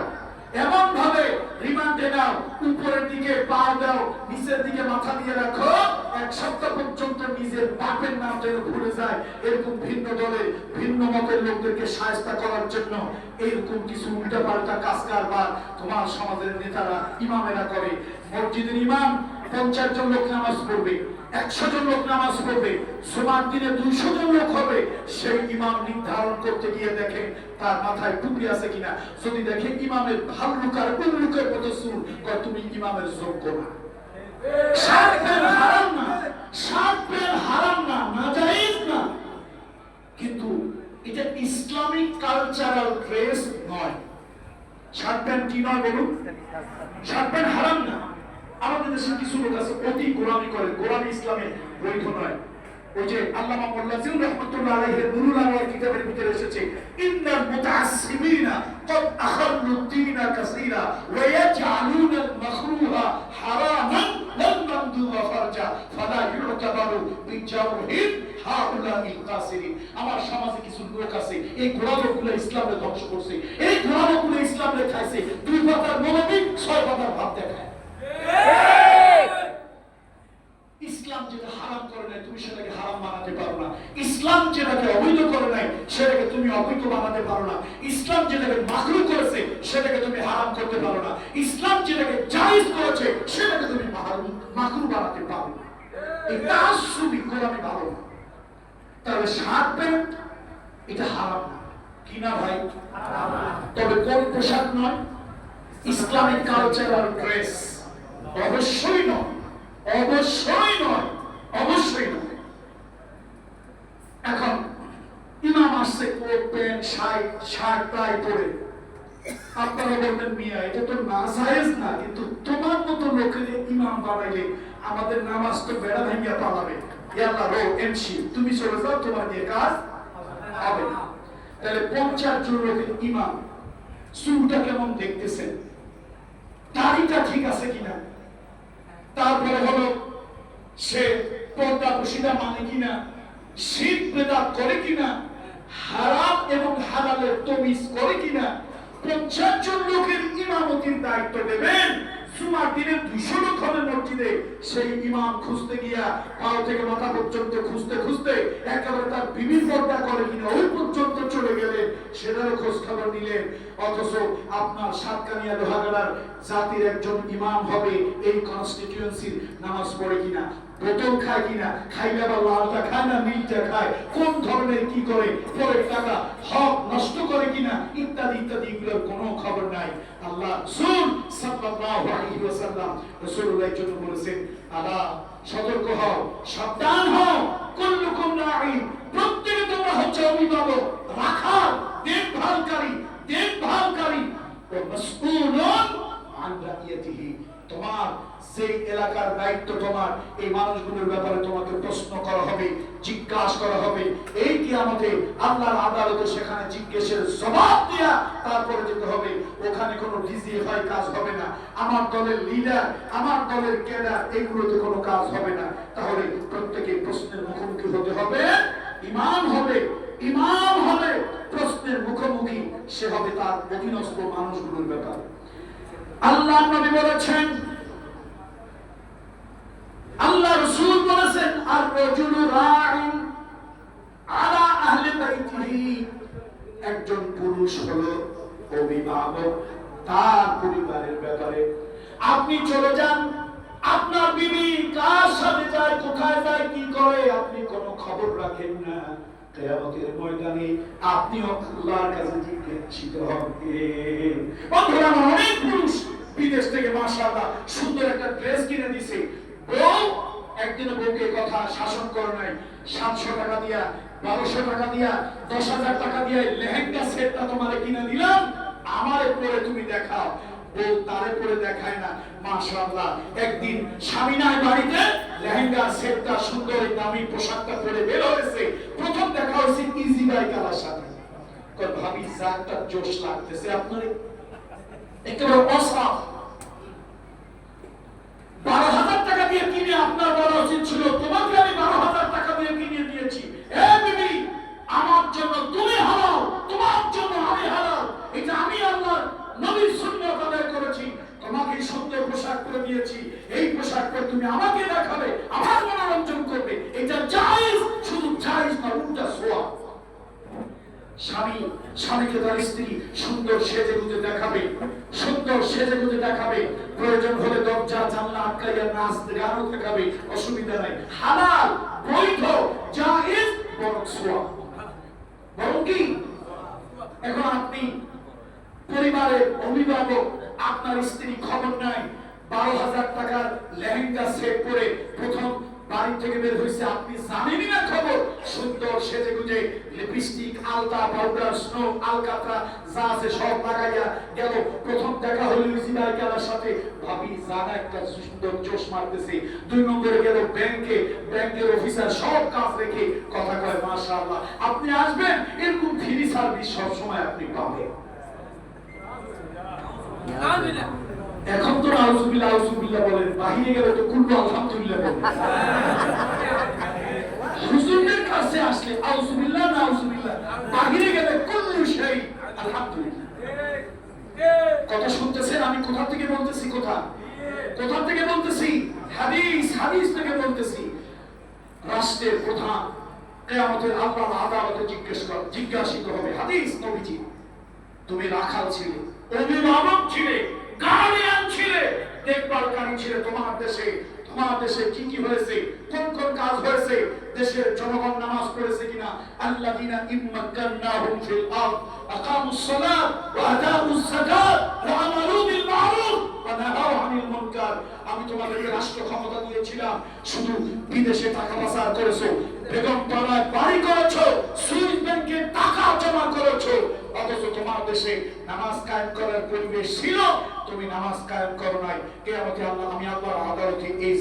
S3: এমন ভাবে রিমান্ডে নাও, উপরের দিকে পা দাও, নিচের দিকে মাথা দিয়ে রাখো, এক সপ্তাহ পর্যন্ত নিজের বাপের নাম যেন ভুলে যায়। এরকম ভিন্ন দলের ভিন্ন মতের লোকদেরকে শায়েস্তা করার জন্য এরকম কিছু উল্টা পাল্টা কাজ কারবার তোমার সমাজের নেতারা ইমামেরা করে। মসজিদের ইমাম 50 জন লোক নামাজ পড়বে, 100 জন লোক নামাজ পড়বে, জুমার দিনে 200 জন লোক হবে। সেই ইমাম নির্ধারণ করতে গিয়ে দেখে তার মাথায় টুপি আছে কিনা, যদি দেখে ইমামের ভাল্লুকার উল্লুকের মতো চুল, কয় তুমি ইমামের যোগ্য না। শার্ট প্যান্ট হারাম না, শার্ট প্যান্ট হারাম না, নাজায়েজ না, কিন্তু এটা ইসলামিক কালচারাল ড্রেস নয়। শার্ট প্যান্ট কি নয় বলুন? শার্ট প্যান্ট হারাম না। আমাদের দেশে কিছু লোক আছে অতি গোলামি করে, গোলামি ইসলামে বৈধ নয়। ওই যে আল্লামা মোল্লা জিয়াউর রাহমাতুল্লাহ আলাইহি নুরুল আনওয়ার কিতাবের ভিতরে এসেছে, ইন্নাল মুতাআসসিবিনা ক্বাদ আখাল্লু দ্বীনা কাসীরা ওয়া ইয়াজআলুনা আল মাকরুহা হারামান ওয়াল মামদুহা ফারজা ফালা ইউতাবারু বিজাওহিন হাউলাইল কাসিরিন। আমার সমাজে কিছু লোক আছে, এই গোলামগুলো ইসলামকে ধ্বংস করছে, এই গোলামগুলো ইসলামকে খাইছে, 2 পাতার নবী 6 পাতার ভাত দেখায়। ইসলাম যেটা হারাম করে নাই তুমি সেটাকে হারাম বানাতে পারো না। ইসলাম যেটাকে অবৈধ করে নাই সেটাকে তুমি অবৈধ বানাতে পারো না। ইসলাম যেটাকে মাকরুহ করেছে সেটাকে তুমি হারাম করতে পারো না। ইসলাম যেটাকে জায়েজ করেছে সেটাকে তুমি মাকরুহ বানাতে পারো না। এই তাআসসুবি গোলামি ভালো না। তাহলে শার্ট প্যান্ট এটা হারাম না, কি না ভাই? হারাম না। তবে কোন পোশাক নয়? ইসলামিক কালচারাল ড্রেস অবশ্যই নয়, অবশ্যই নয়, অবশ্যই নয়। এখন ইমাম আসছে কোট প্যান্ট শার্ট টাই পরে, আপনারা বলবেন মিয়া এটা তো নাজায়েজ না, কিন্তু তোমার মতো লোকের ইমাম বানাইলে আমাদের নামাজ তো বেড়া ভাঙিয়া পালাবে। ইয়াল্লাহ রো এমসি তুমি চলে যাও, তোমার দিয়ে কাজ হবে না। তাহলে 50 জন লোকের ইমাম, চুলটা কেমন দেখতেছেন, দাড়িটা ঠিক আছে কিনা, তারপরে হলো সে পর্দা পশিদা মানে কিনা, শিরক বেদাত করে কিনা, হারাম এবং হালালের তমিজ করে কিনা। 50 জন লোকের ইমামতির দায়িত্ব দেবেন, জুমার দিনে 200 লোক হবে মসজিদে, সেই ইমাম খুঁজতে গিয়া পাও থেকে মাথা পর্যন্ত খুঁজতে খুঁজতে একেবারে তার বিবির পর্দা করে কিনা ওই পর্যন্ত চলে গেলেন, সেটারও খোঁজ খবর নিলেন। অথচ আপনার সাতকানিয়া লোহাগাড়ার জাতির একজন ইমাম হবে, এই কনস্টিটিউয়েন্সির নামাজ পড়ে কিনা, বোতল খায় কিনা, খাইলে আবার লালটা খায় না নীলটা খায়, কোন ধরনের কি করে, পরে টাকা হক নষ্ট করে কিনা, ইত্যাদি ইত্যাদি, এগুলোর কোনো খবর নাই। আল্লাহ রাসূল সাল্লাল্লাহু আলাইহি ওয়াসাল্লাম রাসূলুল্লাহর জন্য বলেছেন, আলা সতর্ক হও, সাবধান হও, কুল্লুকুম রাঈ, প্রত্যেকে তোমরা হচ্ছে অভিভাবক, রাখাল, দেখভালকারী, ও মাসউলুন আন রাইয়াতিহি, তোমার সেই এলাকার দায়িত্ব তোমার, এই মানুষগুলোর ব্যাপারে তোমাকে প্রশ্ন করা হবে, জিজ্ঞাসা করা হবে। এই কিয়ামতে আল্লাহর আদালতে সেখানে জিজ্ঞাসার জবাব দেয়া তারপরে যেতে হবে। ওখানে কোনো ডিজিএফআই কাজ হবে না, আমার দলের লিডার, আমার দলের ক্যাডার, এগুলোতে কোনো কাজ হবে না। তাহলে প্রত্যেকে প্রশ্নের মুখোমুখি হতে হবে, ইমাম হবে, প্রশ্নের প্রশ্নের মুখোমুখি, সে হবে তার অধীনস্থ মানুষগুলোর ব্যাপার। আল্লাহ নবী বলেছেন, আল্লাহ রাসূল বলেছেন, আর রাজুলু রাঈন আলা আহলি বাইতিহি, একজন পুরুষ হলো অভিভাবক তার পরিবারের ব্যাপারে। আপনি চলে যান, আপনার বিবি কার সাথে যায়, কোথায় যায়, কি করে, আপনি কোনো খবর রাখেন না। কিয়ামতের ময়দানে আপনিও আল্লাহর কাছে জিজ্ঞাসিত হবেন। বন্ধুরা, অনেক পুরুষ বিদেশ থেকে মাশাআল্লাহ সুন্দর একটা ড্রেস কিনে দিছে, বউ একদিন বউকে কথা শাসন করে নাই, 700 টাকা দিয়া, 1200 টাকা দিয়া, 10,000 টাকা দিয়া লেহেঙ্গা সেটটা তোমারে কিনে দিলাম, আমারে পরে তুমি দেখাও। বউ তারে পরে দেখায় না। মাশাআল্লাহ একদিন স্বামী নাই বাড়িতে, লেহেঙ্গা সেটটা সুন্দর দামি পোশাকটা পরে বের হয়েছে, প্রথম দেখা হয়েছে ইজি বাইকালার সাথে। কই ভাবি জাতটা জোশ লাগতেছে আপনারে, একেবারে অসাফ। 12,000 টাকা দিয়ে কিনে আপনার বলা উচিত ছিল, তোমাকে আমি 12,000 টাকা দিয়ে কিনে দিয়েছি। এ বিবি, আমার জন্য তুমি হালাল, তোমার জন্য আমি হালাল, এটা আমি আল্লাহর নবীর সুন্নাত আদায় করেছি। তোমাকে সুন্দর পোশাক পরে দিয়েছি, এই পোশাক পরে তুমি আমাকে দেখাবে, আমার মনোরঞ্জন করবে, এটা জায়েজ, শুধু জায়েজ না, উল্টা সোয়া। স্বামী স্বামীকে তার স্ত্রী সুন্দর সেজে গুজে দেখাবে, সুন্দর সেজে গুজে দেখাবে, প্রয়োজন হলে দরজা জানলা আটকাইয়া নাচতে গানও দেখাবে, অসুবিধা নাই, হালাল, বৈধ, জায়েজ, বরং সোয়া। বরং কি? এখন আপনি পরিবারের অভিভাবক, আপনার স্ত্রী খবর নাই, 12,000 টাকার লেহেঙ্গা সেট পরে প্রথম বাড়ি থেকে বের হয়েছে, আপনি জানেনই না খবর, সুন্দর সেজে গুজে লিপস্টিক, আলতা, পাউডার, স্নো, আলকাতরা যা আছে সব লাগাইয়া গেল, প্রথম দেখা হলো ইজিবাই খেলার সাথে, ভাবি জানা একটা সুন্দর জোশ মারতেছে। 2 নম্বরে গেল ব্যাংকে, ব্যাংকের অফিসার সব কাজ রেখে কথা কয়, মাশাআল্লাহ আপনি আসবেন, এরকম ফ্রি সার্ভিস সব সময় আপনি পাবেন। এখন তো আউযুবিল্লাহ আউযুবিল্লাহ বলেন, বাহিরে গেলে তো কুল্লু আলহামদুলিল্লাহ বলেন। হুজুরের কাছে আসলে আউযুবিল্লাহ না আউযুবিল্লাহ, বাহিরে গেলে কুল্লু শাই আলহামদুলিল্লাহ। কথা শুনতেছেন? আমি কোথা থেকে বলতেছি, কোথা থেকে বলতেছি? হাদিস থেকে বলতেছি। রাষ্ট্রের প্রধান কিয়ামতের আল্লাহর আদালতে জিজ্ঞাসিত হবে, হাদিস নবীজি, তুমি রাখাল ছিলে, অভিভাবক ছিলে, গার্ডিয়ান ছিলে, দেখভালকারী ছিলে, তোমার দেশে কি কি হয়েছে, কোন কোন কাজ হয়েছে, দেশের জনগণ নামাজ পড়েছে কিনা, আল্লাযিনা ইম্মাক্কানাহুম ফিল আরদ আকামুস সালাত ওয়া আতাউস যাকাত ওয়া আমালু বিল মারুফ ওয়া নাহাউ আনিল মুনকার। আমি তোমাদেরকে রাষ্ট্র ক্ষমতা দিয়েছিলাম, শুধু বিদেশে টাকা পাচার করেছো, বেগম পাড়ায় বাড়ি করেছো, সুইস ব্যাংকে টাকা জমা করেছো, অথচ তোমার দেশে নামাজ কায়েম করার পরিবেশ ছিল, তুমি নামাজ কায়েম করো নাই। কিয়ামতে আমি আল্লাহর আদালতে এই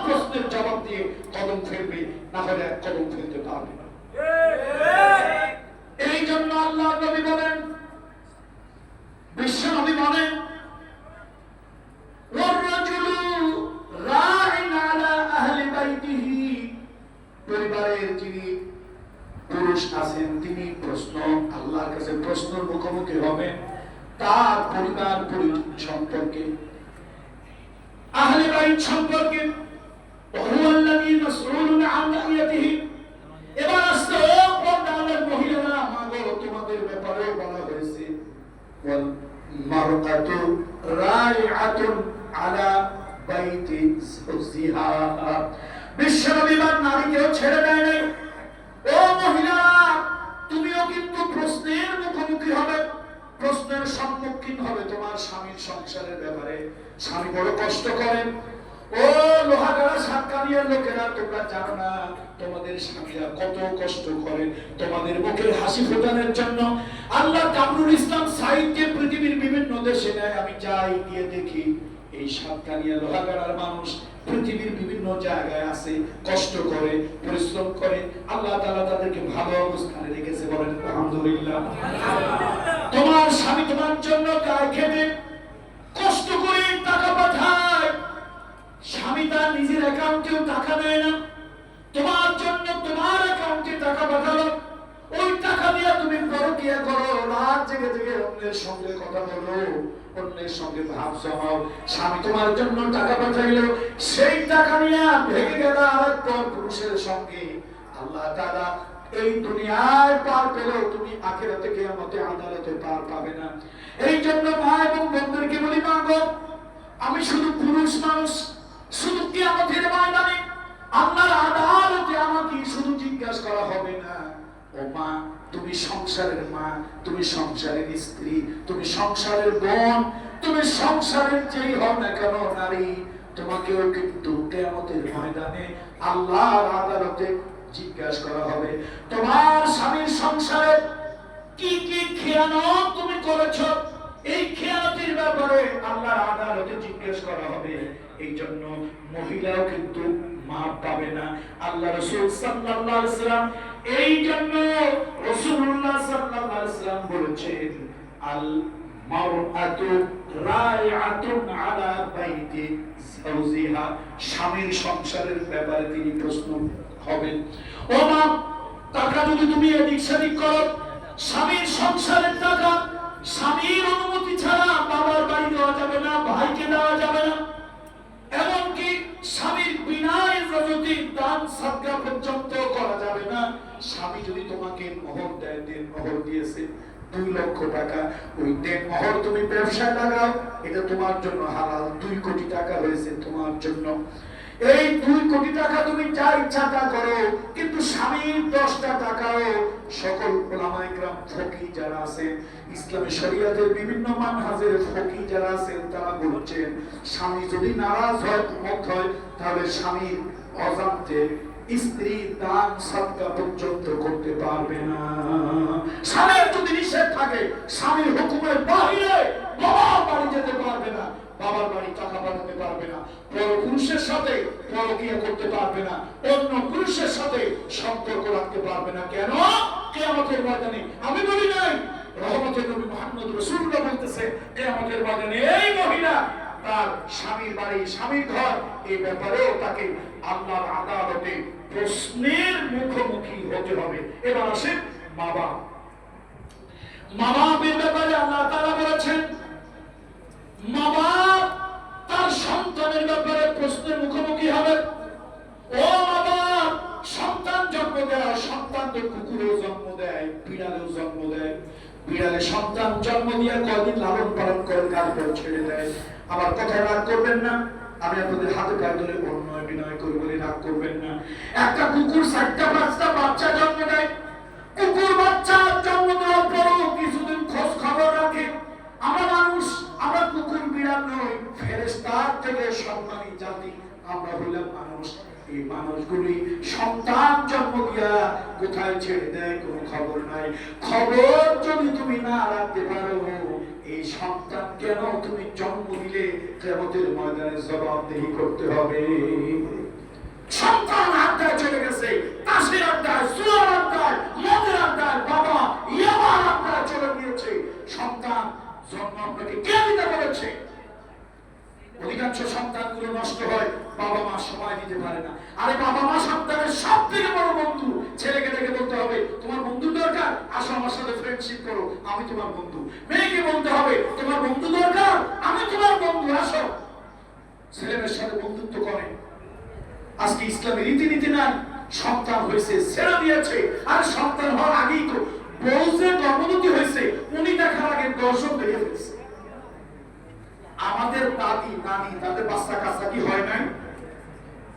S3: প্রশ্নের জবাব দিয়ে কদম ফেলবে, না হলে এক কদম ফেলতে পারবে না। এই জন্য আল্লাহ নবী বলেন, বিশ্ব নবী বলেন, পরিবারের যিনি পুরুষ আছেন, তিনি আল্লাহর কাছে প্রশ্নের মুখোমুখি হবেন তার পরিবার সম্পর্কে, আহলে বাইত সম্পর্কে। এবার আসতে পর্দার মহিলারা, মাগো তোমাদের ব্যাপারে বলা হয়েছে, ওয়াল মারআতু রাইআতুন আলা বাইতি যাওজিহা। বিশ্ববিবার নারীকেও ছেড়ে দেয় নাই। ও মহিলা, তুমিও কিন্তু প্রশ্নের মুখোমুখি হবে, প্রশ্নের সম্মুখীন হবে তোমার স্বামীর সংসারের ব্যাপারে। স্বামী বড় কষ্ট করেন। ও লোহাগাড়া সাতকানিয়ার লোকেরা, তোমরা জানো না তোমাদের স্বামীরা কত কষ্ট করেন তোমাদের মুখের হাসি ফোটানোর জন্য। আল্লাহ কামরুল ইসলাম সাইদকে পৃথিবীর বিভিন্ন দেশে নেয়, আমি যাই গিয়ে দেখি এই সাতকানিয়া লোহাগাড়ার মানুষ পৃথিবীর বিভিন্ন জায়গায় আছে, কষ্ট করে, পরিশ্রম করে, আল্লাহ তাআলা তাদেরকে ভালো অবস্থানে রেখেছে। বলেন আলহামদুলিল্লাহ। তোমার স্বামী তোমার জন্য গায়ে খেটে কষ্ট করে টাকা পাঠায়, স্বামী তার নিজের অ্যাকাউন্টেও টাকা দেয় না, তোমার জন্য তোমার অ্যাকাউন্টে টাকা পাঠালো, ওই টাকা দিয়ে তুমি পরকিয়া করো, অন্যের সঙ্গে কথা বলো, অন্যের সঙ্গে ভাব জমাও। স্বামী তোমার জন্য টাকা পাঠাইলো, সেই টাকা নিয়ে ভেঙে গেল আরেক পর পুরুষের সঙ্গে, আল্লাহ তাআলা এই দুনিয়ায় পার পেলেও তুমি আখিরাতে কিয়ামতে আদালতে পার পাবে না। এই জন্য মা এবং বোনদেরকে বলি, মা গো, আমি শুধু পুরুষ মানুষ, শুধু কিয়ামতের ময়দানে আল্লাহর আদালতে আমাকে শুধু জিজ্ঞাসা করা হবে না, ও মা তুমি সংসারের মা, তুমি সংসারের স্ত্রী, তুমি সংসারের বোন, তুমি সংসারের যেই হও না কেন নারী, তোমাকেও কিন্তু কিয়ামতের ময়দানে আল্লাহর আদালতে জিজ্ঞাসা করা হবে। তোমার স্বামীর সংসারে কি কি খেয়ানত তুমি করেছো, এই খেয়ানতের ব্যাপারে আল্লাহর আদালতে জিজ্ঞাসা করা হবে। এই জন্য মহিলাও কিন্তু মাপ পাবে না। আল্লাহ রাসূল সাল্লাল্লাহু আলাইহি ওয়াসাল্লাম, এই জন্য রাসূলুল্লাহ সাল্লাল্লাহু আলাইহি ওয়াসাল্লাম বলেছেন, আল মারআতু রাইআতুন আলা বাইতি যাওজিহা, স্বামীর সংসারের ব্যাপারে তিনি প্রশ্ন হবেন। ও মা, টাকা যদি তুমি এদিক সেদিক করো, স্বামীর সংসারের টাকা স্বামীর অনুমতি ছাড়া বাবার বাড়ি দেওয়া যাবে না, ভাইকে দেওয়া যাবে না, এমনকি স্বামীর বিনা ইজাজতে দান সাদকা পর্যন্ত করা যাবে না। স্বামী যদি তোমাকে মোহর দেয়, দেন মোহর দিয়েছে 2 লক্ষ টাকা, ওই দেন মোহর তুমি ব্যবসায় লাগাও, এটা তোমার জন্য হালাল। 2 কোটি টাকা হয়েছে তোমার জন্য, এই 2 কোটি টাকা তুমি যা ইচ্ছা তা করো, কিন্তু স্বামীর 10টা টাকাও সকল উলামায়ে কেরাম ফকি যারা আছেন, ইসলামী শরীয়তের বিভিন্ন মানহাজের ফকি যারা আছেন, তারা বলছেন স্বামী যদি নারাজ হয়, মত হয়, তাহলে স্বামীর অজান্তে স্ত্রী দান সাদকা পর্যন্ত করতে পারবে না। স্বামীর যদি নিষেধ থাকে, স্বামীর হুকুমের বাইরে বাবার বাড়ি যেতে পারবে না, বাবার বাড়ি টাকা পাঠাতে পারবে না, পর পুরুষের সাথে পরকীয়া করতে পারবে না, অন্য পুরুষের সাথে সম্পর্ক রাখতে পারবে না। কেন? কিয়ামতের ময়দানে, আমি বলি নাই, রহমতের নবী মুহাম্মদ রাসূলুল্লাহ বলতেছে, কিয়ামতের ময়দানে এই মহিলা তার স্বামীর বাড়ি, স্বামীর ঘর, এই ব্যাপারেও তাকে আল্লাহর আদালতে প্রশ্নের মুখোমুখি হতে হবে। এবার আসেন মা বাপ। মা বাপের ব্যাপারে আল্লাহ তাআলা বলেছেন, মা বাপ তার সন্তানের ব্যাপারে প্রশ্নের মুখোমুখি হবে। ও মা বাপ, সন্তান জন্ম দেয়, সন্তান তো কুকুরেও জন্ম দেয়, বিড়ালেও জন্ম দেয়। বিড়ালে সন্তান জন্ম দিয়ে কয়দিন লালন পালন করে তারপর ছেড়ে দেয়। আমার কথা রাগ করবেন না, আমি আপনাদের হাতে পায়ে ধরে অন্যায় বিনয় করে বলে রাগ করবেন না। একটা কুকুর 4টা 5টা বাচ্চা জন্ম দেয়। কুকুর বাচ্চা জন্ম দেওয়ার পরও কিছুদিন খোঁজ খবর রাখে। আমরা মানুষ, আমরা কুকুর বিড়াল নই, ফেরেশতার থেকে সম্মানী জাতি, আমরা হইলাম মানুষ। এই মানুষগুলি সন্তান জন্ম দিয়া কোথায় ছেড়ে দেয় কোনো খবর নাই। খবর যদি তুমি না রাখতে পারো, এই সন্তান কেন তুমি জন্ম দিলে, কিয়ামতের ময়দানে জবাবদিহি করতে হবে। সন্তান আড্ডায় চলে গেছে, তাসের আড্ডায়, সুরার আড্ডায়, মদের আড্ডায়, বাবা ইয়াবার আড্ডায় চলে গিয়েছে। সন্তান জন্ম আপনাকে কে দিতে বলেছে? অধিকাংশ সন্তানগুলো নষ্ট হয়, বাবা মা সময় দিতে পারে না। আরে বাবা মা সন্তানের সব থেকে বড় বন্ধু। ছেলেকে ডেকে বলতে হবে, তোমার বন্ধু দরকার, আসো আমার সাথে ফ্রেন্ডশিপ করো, আমি তোমার বন্ধু। মেয়েকে বলতে হবে, তোমার বন্ধু দরকার, আমি তোমার বন্ধু, আসো। ছেলেমেয়ের সাথে বন্ধুত্ব করে। আজকে ইসলামের রীতিনীতি নাই। সন্তান হয়েছে, ছেড়ে দিয়েছে, আর সন্তান হওয়ার আগেই তো বউ যে গর্ভবতী হয়েছে, উনি দেখার আগে 10 জন দেখে ফেলছে। আমাদের দাদি নানি তাদের বাচ্চা কাচ্চা কি হয় নাই?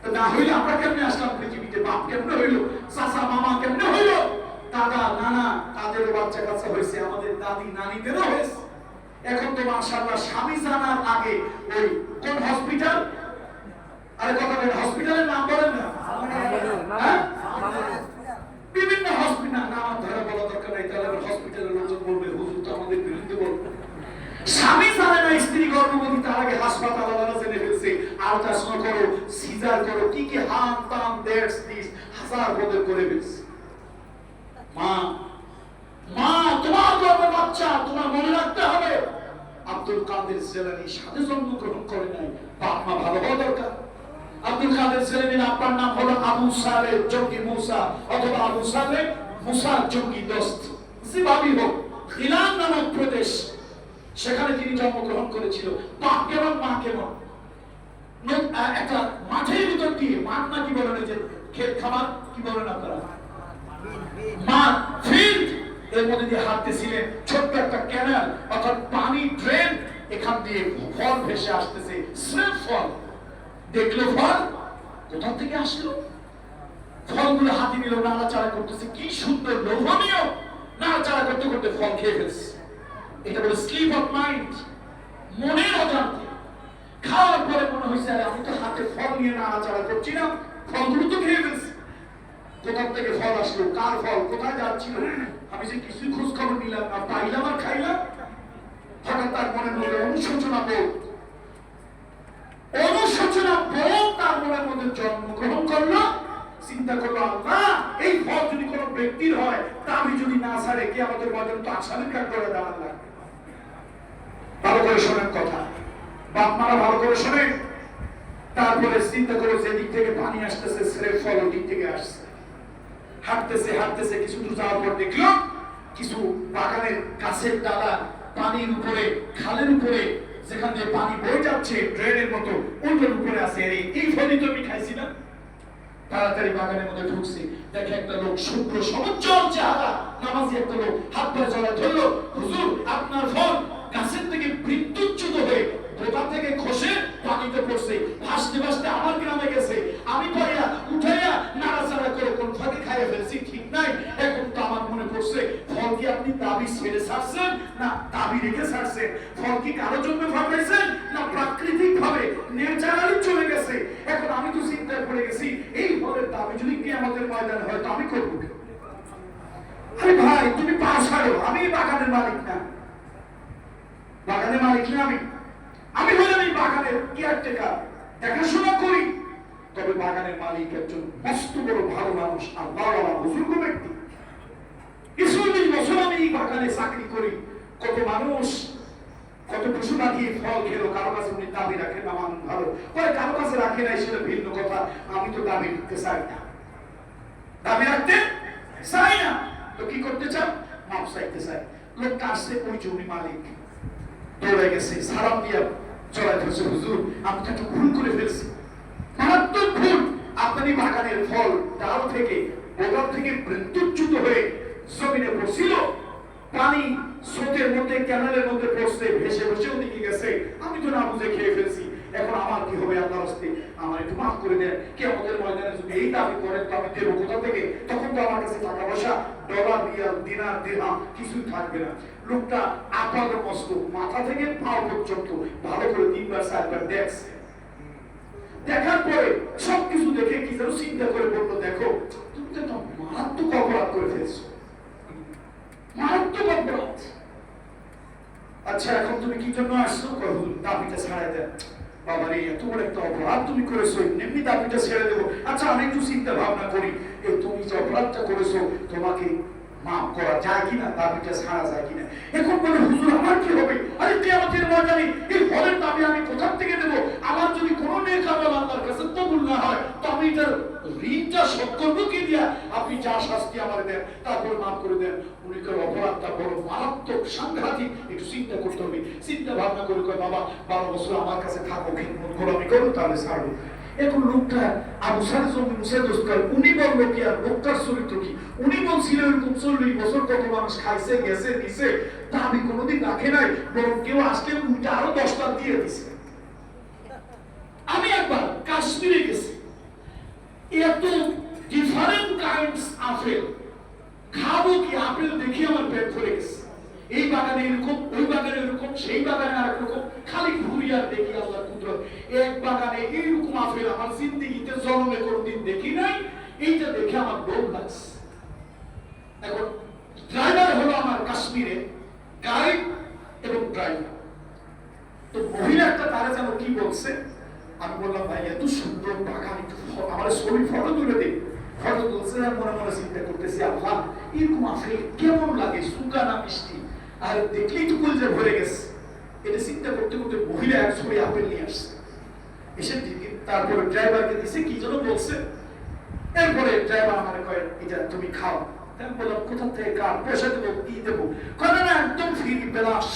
S3: তো না হইলে আমরা কেমনে আসলাম পৃথিবীতে? বাপ কেমনে হইলো, চাচা মামা কেমনে হইলো, দাদা নানা তাদের বাচ্চা কাচ্চা হয়েছে, আমাদের দাদি নানিদেরও হয়েছে। এখন তো মাশাআল্লাহ স্বামী জানার আগে ওই কোন হসপিটাল, আরে কথা বলেন, হসপিটালের নাম বলেন না, বিভিন্ন হসপিটাল নাম ধরে বলা দরকার নাই, তাহলে হসপিটালের লোকজন বলবে হুজুর তো আমাদের বিরুদ্ধে বলবে। স্বামী জানে না স্ত্রী গর্ভবতী, তার আগে হাসপাতাল আলাদা জেনে ফেলছে, আল্ট্রাসাউন্ড করো, সিজার করো, কি কি হাম তাম দ্যাটস দিস হাজার বদল করে ফেলছে। মা মা তোমার গর্ভে বাচ্চা, তোমার মনে রাখতে হবে আব্দুল কাদের জিলানী সাথে জন্মগ্রহণ করে নাই, বাপ মা ভালো হওয়া দরকার। আব্দুল কাদের জিলানীর আব্বার নাম হলো আবু সালেহ জঙ্গি মুসা, অথবা আবু সালেহ মুসা জঙ্গি দোস্ত, জিবাবি হোক ইলান নামক প্রদেশ, সেখানে তিনি জন্মগ্রহণ করেছিল। বাপ কেমন মা কেমন, একটা মাঠের ভিতর দিয়ে, মাঠ না কি বলেন, যে ক্ষেত খামার কি বলেন আপনারা, মাঠ, ফিল্ড, এর মধ্যে দিয়ে হাঁটতেছিলেন। ছোট্ট একটা ক্যানাল অর্থাৎ পানি ড্রেন, এখান দিয়ে ফল ভেসে আসতেছে, স্রেফ ফল। দেখলো ফল, কোথা থেকে আসলো? ফলগুলো হাতে নিল, নাড়াচাড়া করতেছে, কি সুন্দর লোভনীয়, নাড়াচাড়া করতে করতে ফল খেয়ে ফেলছে। এটা বলে স্লিপ অফ মাইন্ড, মনের অজান্তে। খাওয়ার পরে মনে হয়েছে আরে আমি তো হাতে ফল নিয়ে নাড়াচাড়া করছি না, ফলগুলো তো খেয়ে ফেলছি। কোথা থেকে ফল আসলো, কার ফল, কোথায় যাচ্ছিল, আমি যে কিছুই খোঁজ খবর নিলাম না, পাইলাম আর খাইলাম। হঠাৎ তার মনের মধ্যে অনুশোচনা বোধ, তার মনের মধ্যে জন্মগ্রহণ করলো। চিন্তা করলো, আল্লাহ, এই ফল যদি কোনো ব্যক্তির হয়, তা আমি যদি না ছাড়ে, কি আমাদের মধ্যে তো আসামি কাজ করে দাঁড়ান লাগবে। ভালো করে শোনেন কথা, বাপ মারা ভালো করে শোনেন। তারপরে চিন্তা করো, যেদিক থেকে পানি আসতেছে স্রেফ ফল ওদিক থেকে আসছে। হাঁটতেছে হাঁটতেছে, কিছু দূর যাওয়ার পর দেখলো কিছু বাগানের গাছের ডালা পানির উপরে, খালের উপরে, যেখান দিয়ে পানি বয়ে যাচ্ছে ড্রেনের মতো, ওটার উপরে আছে। এই ফলই তো আমি খাইছি না। তাড়াতাড়ি বাগানের মধ্যে ঢুকছে, দেখে একটা লোক, শুভ্র সমুজ্জ্বল চেহারা, নামাজি একটা লোক, হাত পায়ে জড়ায় ধরলো, হুজুর আপনার ফল গাছের থেকে বিদ্যুৎচ্যুত হয়ে বোতা থেকে খসে পানিতে পড়ছে, ভাসতে ভাসতে আমার গ্রামে গেছে। আমি পাইয়া উঠাইয়া নাড়াচাড়া করে কোন ফাঁকে খাইয়ে ফেলছি, ঠিক নাই। এখন তো আমার মনে পড়ছে, ফল কি আপনি দাবি ছেড়ে ছাড়ছেন না দাবি রেখে ছাড়ছেন? ফল কি কারো জন্য ফাটাইছেন না প্রাকৃতিক ভাবে ন্যাচারালি চলে গেছে? এখন আমি তো চিন্তায় পড়ে গেছি, এই ফলের দাবি যদি কি আমাদের ময়দানে হয় তো আমি করবো কি? আরে ভাই, তুমি পা ছাড়ো, আমি বাগানের মালিক না, বাগানের মালিক না আমি হলাম এই বাগানের কেয়ারটেকার, দেখাশোনা করি। তবে বাগানের মালিক একজন মস্ত বড় ভালো মানুষ, আল্লাহওয়ালা বুজুর্গ ব্যক্তি। 40 বছর আমি এই বাগানে চাকরি করি। কত মানুষ, কত পশু পাখি ফল খেলো, কারো কাছে উনি দাবি রাখেন না, মানুষ ভালো করে, কারো কাছে রাখে নাই, সেটা ভিন্ন কথা। আমি তো দাবি রাখতে চাই না, দাবি রাখতে চাই না। তো কি করতে চান? মাপ চাইতে চাই। লোক কাছে ওই জমি মালিক দৌড়ে গেছে, সালাম দিয়া চড়াই ধরছে, হুজুর আমি তো একটা ভুল করে ফেলছি, মারাত্মক ভুল। আপনার বাগানের ফল ডাল থেকে, বোগাম থেকে বিদ্যুৎচ্যুত হয়ে জমিনে পড়ছিল, পানি স্রোতের মধ্যে, ক্যানালের মধ্যে পড়ছে, ভেসে ভেসে ওদিকে গেছে, আমি তো না বুঝে খেয়ে ফেলছি। এখন আমার কি হবে? আল্লাহর রাস্তে আমার একটু মাফ করে দেন। কে আমাদের ময়দানে যদি এই দাবি করেন তো আমি দেবো কোথা থেকে? তখন তো আমার কাছে টাকা পয়সা, ডলার, রিয়াল, দিনার, দিরহাম কিছুই থাকবে না। লোকটা আপাত মস্ত, মাথা থেকে পা পর্যন্ত ভালো করে 3বার 4বার দেখছে। দেখার পরে সবকিছু দেখে কি যেন চিন্তা করে বললো, দেখো তুমি তো একটা মারাত্মক অপরাধ করে ফেলছো, মারাত্মক অপরাধ। আচ্ছা এখন তুমি কি জন্য আসছো? দাবিটা ছাড়াই দেন। বাবারে, এত বড় একটা অপরাধ তুমি করেছো, এমনি দাবিটা ছেড়ে দেবো। আচ্ছা আমি একটু চিন্তা ভাবনা করি, তুমি যে অপরাধটা করেছো তোমাকে মাফ করা যায় কিনা, দাবিটা ছাড়া যায় কিনা। এখন বলে, হুজুর আমার কি হবে? আরে কিয়ামতের ময়দানে এই ফলের দাবি আমি কোথা থেকে দেবো? আমার যদি কোনো নেক আমল আল্লাহর কাছে কবুল না হয় তো আমি এটার ঋণটা শোধ করবো কি দিয়া? আপনি যা শাস্তি আমার দেন তারপর মাফ করে দেন। উনি করে অপরাধটা বড় মারাত্মক, সাংঘাতিক, একটু চিন্তা করতে হবে। চিন্তা ভাবনা করে কয়, বাবা 12 বছর আমার কাছে থাকো, গোলামি করো, তাহলে ছাড়বো। এখন লোকটা আবু সাইদ জমি মুসাইদ দোস্তার, উনি বললো কি আর লোকটার চরিত্র কি? উনি বলছিল এরকম 40 বছর কত মানুষ খাইছে, গেছে, দিছে, তা আমি কোনোদিন রাখে নাই, বরং কেউ আসলে উল্টা আরো 10টা দিয়ে দিছে। আমি একবার কাশ্মীরে গেছি, এত ডিফারেন্ট কাইন্ডস আপেল, খাবো কি আপেল দেখে আমার পেট ভরে গেছে। এই বাগানে এরকম, ওই বাগানে এরকম, সেই বাগানে আর রকম, খালি ঘুরি আর দেখি আল্লাহর কুদরত। এক বাগানে এইরকম আপেল আমার জিন্দেগিতে জন্মে কোনদিন দেখি নাই। এইটা দেখে আমার লোভ লাগছে। এখন ড্রাইভার হলো আমার কাশ্মীরে, গাইড এবং ড্রাইভার। তো মহিলা একটা তারা যেন কি বলছে, আমি বললাম ভাই এত সুন্দর বাগান, একটু আমার ছবি ফটো তুলে দিই। ফটো তুলছে, মনে মনে চিন্তা করতেছি, আল্লাহ এরকম আপেল কেমন লাগে, সুগা না মিষ্টি, আর দেখলেই তো কলজা ভরে গেছে। এটা চিন্তা করতে করতে মহিলা এক ছবি আপেল নিয়ে আসছে, এসে তারপরে ড্রাইভারকে দিছে, কি যেন বলছে। এরপরে ড্রাইভার আমার কয়, এটা তুমি খাও। আমি বললাম কোথা থেকে কার পয়সা দেবো কি দেবো? কথা না একদম ফ্রি বেলাস,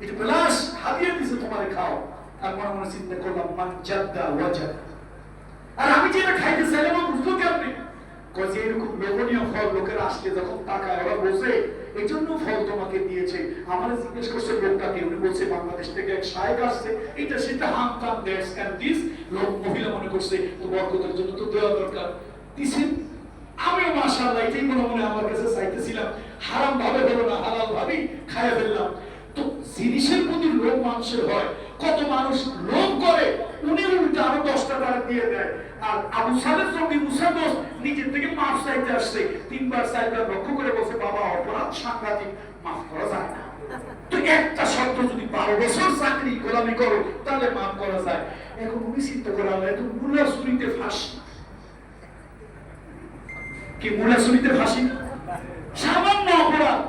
S3: এটা বেলাস হাদিয়া দিছে তোমারে খাও। আর মনে মনে চিন্তা করলাম মান জাদ্দা ওয়াজাদ। আর আমি যেটা খাইতে চাইলাম বুঝলো কেমনি? যে এরকম লোভনীয় ফল লোকের আসলে যখন টাকায় ওরা বসে এই জন্য ফল তোমাকে দিয়েছে। আমার জিজ্ঞেস করছে লোকটাকে, উনি বলছে বাংলাদেশ থেকে এক শায়েখ আসছে, এটা সেটা হাম কাম দ্যাটস এন্ড দিস। লোক মহিলা মনে করছে তো বরকতের জন্য তো দেওয়া দরকার, দিছে। আমিও মাশাআল্লাহ এটাই মনে মনে আমার কাছে চাইতেছিলাম, হারাম ভাবে হলো না, হালাল ভাবেই খাইয়া ফেললাম। তো জিনিসের প্রতি লোভ মানুষের হয়, কত মানুষ লোভ করে, উনি উল্টা আরো 10টা টাকা দিয়ে দেয়। আর আবু সালের সঙ্গে মুসা দোস্ত নিজের থেকে মাফ চাইতে আসছে, 3বার 4বার লক্ষ্য করে বলছে বাবা অপরাধ সাংঘাতিক, মাফ করা যায় না। তো একটা শব্দ যদি 12 বছর চাকরি গোলামি করো তাহলে মাফ করা যায়। এখন উনি চিন্তা করে আল্লাহ তো মুলা চুরিতে ফাঁসি, কি মুলা চুরিতে ফাঁসি সামান্য অপরাধ।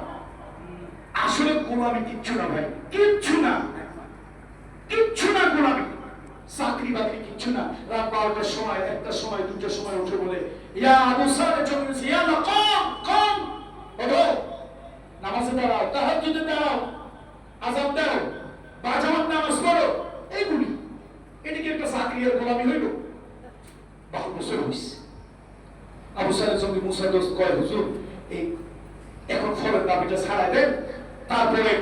S3: আসলে গোলামি কিচ্ছু না ভাই, কিচ্ছু না, কিচ্ছু না গোলামি, চাকরি বাকরি কিচ্ছু না। রাত 12টার সময়, 1টার সময়, 2টার সময় উঠে বলে ইয়া আবু সালেহ চলেছে, ইয়া আল্লাহ কম কম ওঠো, নামাজে দাঁড়াও, তাহাজ্জুদে দাঁড়াও, আযান দাও, বাজামাত নামাজ পড়ো। এইগুলি এটা কি একটা চাকরি আর গোলামি হইল? 12 বছর হইছে। আবু সালেহ সঙ্গে মুসা দোস্ত কয় হুজুর এই এখন ফলের দাবিটা ছাড়াই দেন, তারপরে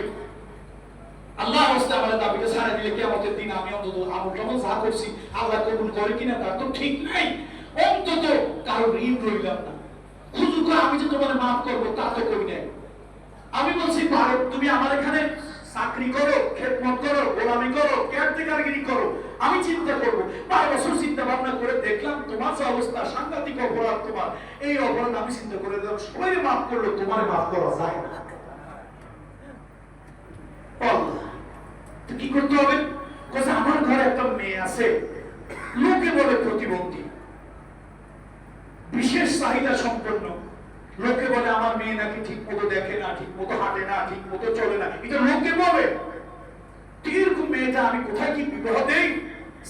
S3: আল্লাহ রাস্তায় আমাদের দাবিটা ছাড়াই দিলে কিয়ামতের দিন আমি অন্তত আমল টামল যা করছি আল্লাহ কবুল করে কিনা তার তো ঠিক নাই, অন্তত কারো ঋণ রইলাম না। হুজুর কয় আমি যে তোমার মাফ করবো তা তো করি নাই। আমি বলছি ভারত তুমি আমার এখানে চাকরি করো, খেদমত করো, গোলামি করো, কেয়ারটেকারগিরি করো, আমি চিন্তা করবো। 12 বছর চিন্তা ভাবনা করে দেখলাম তোমার যে অবস্থা, সাংঘাতিক অপরাধ তোমার, এই অপরাধ আমি চিন্তা করে দিলাম সবাই মাফ করলো, তোমার মাফ করা যায় না। কি করতে হবে? আমার ঘরে একটা মেয়ে আছে, লোকে বলে প্রতিবন্ধী, বিশেষ চাহিদা সম্পন্ন। লোকে বলে আমার মেয়ে নাকি ঠিক মতো দেখে না, ঠিক মতো হাঁটে না, ঠিক মতো চলে না, এটা লোকে বলে। এরকম মেয়েটা আমি কোথায় কি বিবাহ দেই?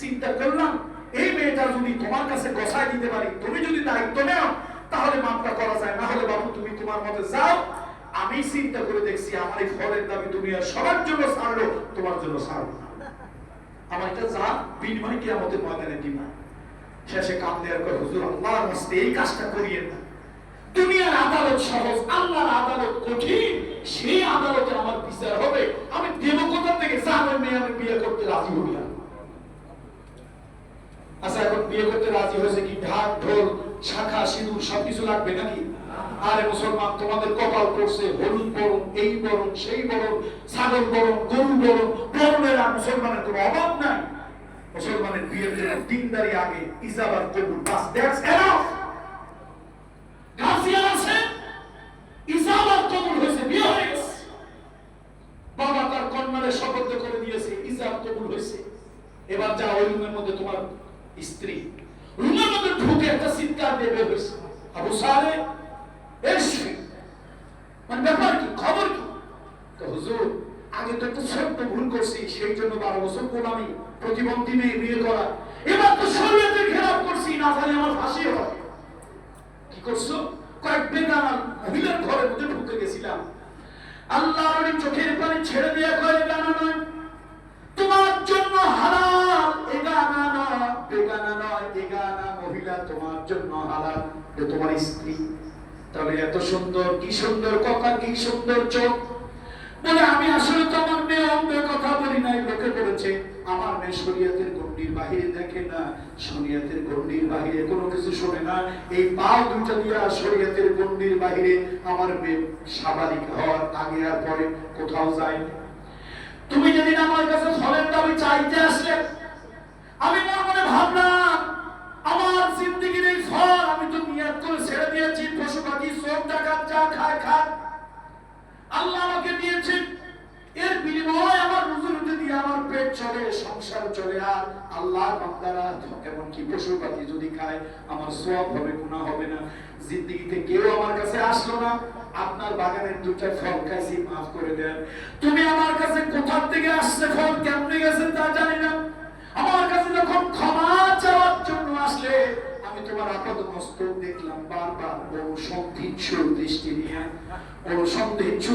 S3: চিন্তা করলাম এই মেয়েটা যদি তোমার কাছে গসায় দিতে পারি, তুমি যদি দায়িত্ব নাও তাহলে মাপটা করা যায়, না হলে বাবু তুমি তোমার মতে যাও। আমি চিন্তা করে দেখছি আমার এই ফলের দাবি তুমি আর সবার জন্য ছাড়লো, তোমার জন্য ছাড়লো না। আমার এটা যা বিনিময় কিয়ামতের ময়দানে দিবা। শেষে কাম দেওয়ার পর হুজুর আল্লাহর রাস্তায় এই কাজটা করিয়েন না। দুনিয়ার আদালত সহজ, আল্লাহর আদালত কঠিন, সেই আদালতে আমার বিচার হবে। আমি দেব কোথা থেকে? জানো মেয়ে আমি বিয়ে করতে রাজি হই না। আচ্ছা এখন বিয়ে করতে রাজি হয়েছে কি ঢাক ঢোল শাখা সিঁদুর সবকিছু লাগবে নাকি? আরে মুসলমান তোমাদের কপাল পড়ছে হলুদ বরণ, এই বরণ, সেই বরণ, ছাগল বরণ, গরু বরণ, বরণের আর মুসলমানের কোনো অভাব নাই। মুসলমানের বিয়ের জন্য দিনদারি আগে, ইজাবার কবুল, বাস দ্যাটস এনাফ। গাছিয়া আছে, ইজাবার কবুল হয়েছে, বিয়ে হয়ে গেছে। বাবা তার কন্যারে শপথ করে দিয়েছে, ইজাব কবুল হয়েছে। এবার যা ওই রুমের মধ্যে তোমার স্ত্রী, রুমের মধ্যে ঢুকে একটা চিৎকার দিয়ে বের হয়েছে, আবু সালেহ এসে, মানে ব্যাপার কি, খবর কি? তো হুজুর আগে তো একটা ছোট্ট ভুল করছি, সেই জন্য 12 বছর গোলামি, প্রতিবন্ধী মেয়ে বিয়ে করা। এবার তো শরীয়তের খেলাফ করছি, না জানি আমার ফাঁসি হবে। কি করছো? কয়েক বেগানা মহিলার ঘরের মধ্যে ঢুকে গেছিলাম। আল্লাহর চোখের পানি ছেড়ে দিয়ে কয় বেগানা নয়, তোমার জন্য হালাল, এগানা নয়, বেগানা নয়, এগানা মহিলা তোমার জন্য হালাল, তোমার স্ত্রী। তাহলে এত সুন্দর, কি সুন্দর কথা, কি সুন্দর চোখ। বলে আমি আসলে তো আমার মেয়ে অন্ধের কথা বলি নাই, লোকে বলেছে আমার মেয়ে শরীয়তের গণ্ডির বাহিরে দেখে না, শরীয়তের গণ্ডির বাহিরে কোনো কিছু শোনে না। এই পাও দুইটা দিয়া শরীয়তের গণ্ডির বাহিরে আমার মেয়ে সাবালিক হওয়ার আগে আর পরে কোথাও যায়। তুমি যেদিন আমার কাছে ফলের দাবি চাইতে আসলে, আমি মনে মনে ভাবলাম আমার জিন্দেগির এই ফল আমি তো নিয়ত করে ছেড়ে দিয়েছি, পশু পাখি সব টাকা যা খায় খায়, আল্লাহ আমাকে দিয়েছেন, এর বিনিময়ে আমার রুজি রুটি দিয়ে আমার পেট চলে, সংসার চলে। আর আল্লাহর বান্দারা এমনকি পশু পাখি যদি খায় আমার সওয়াব হবে, গুনাহ হবে না। জিন্দেগিতে কেউ আমার কাছে আসলো না, আপনার বাগানের দুটা ফল খাইছি, মাফ করে দেন। তুমি আমার কাছে কোথা থেকে আসছে, ফল কেমনে গেছে তা জানি না। আমার কাছে যখন ক্ষমা চাওয়ার জন্য আসলে আমি তোমার আপাত মস্তক দেখলাম বারবার বড় সন্ধিচ্ছু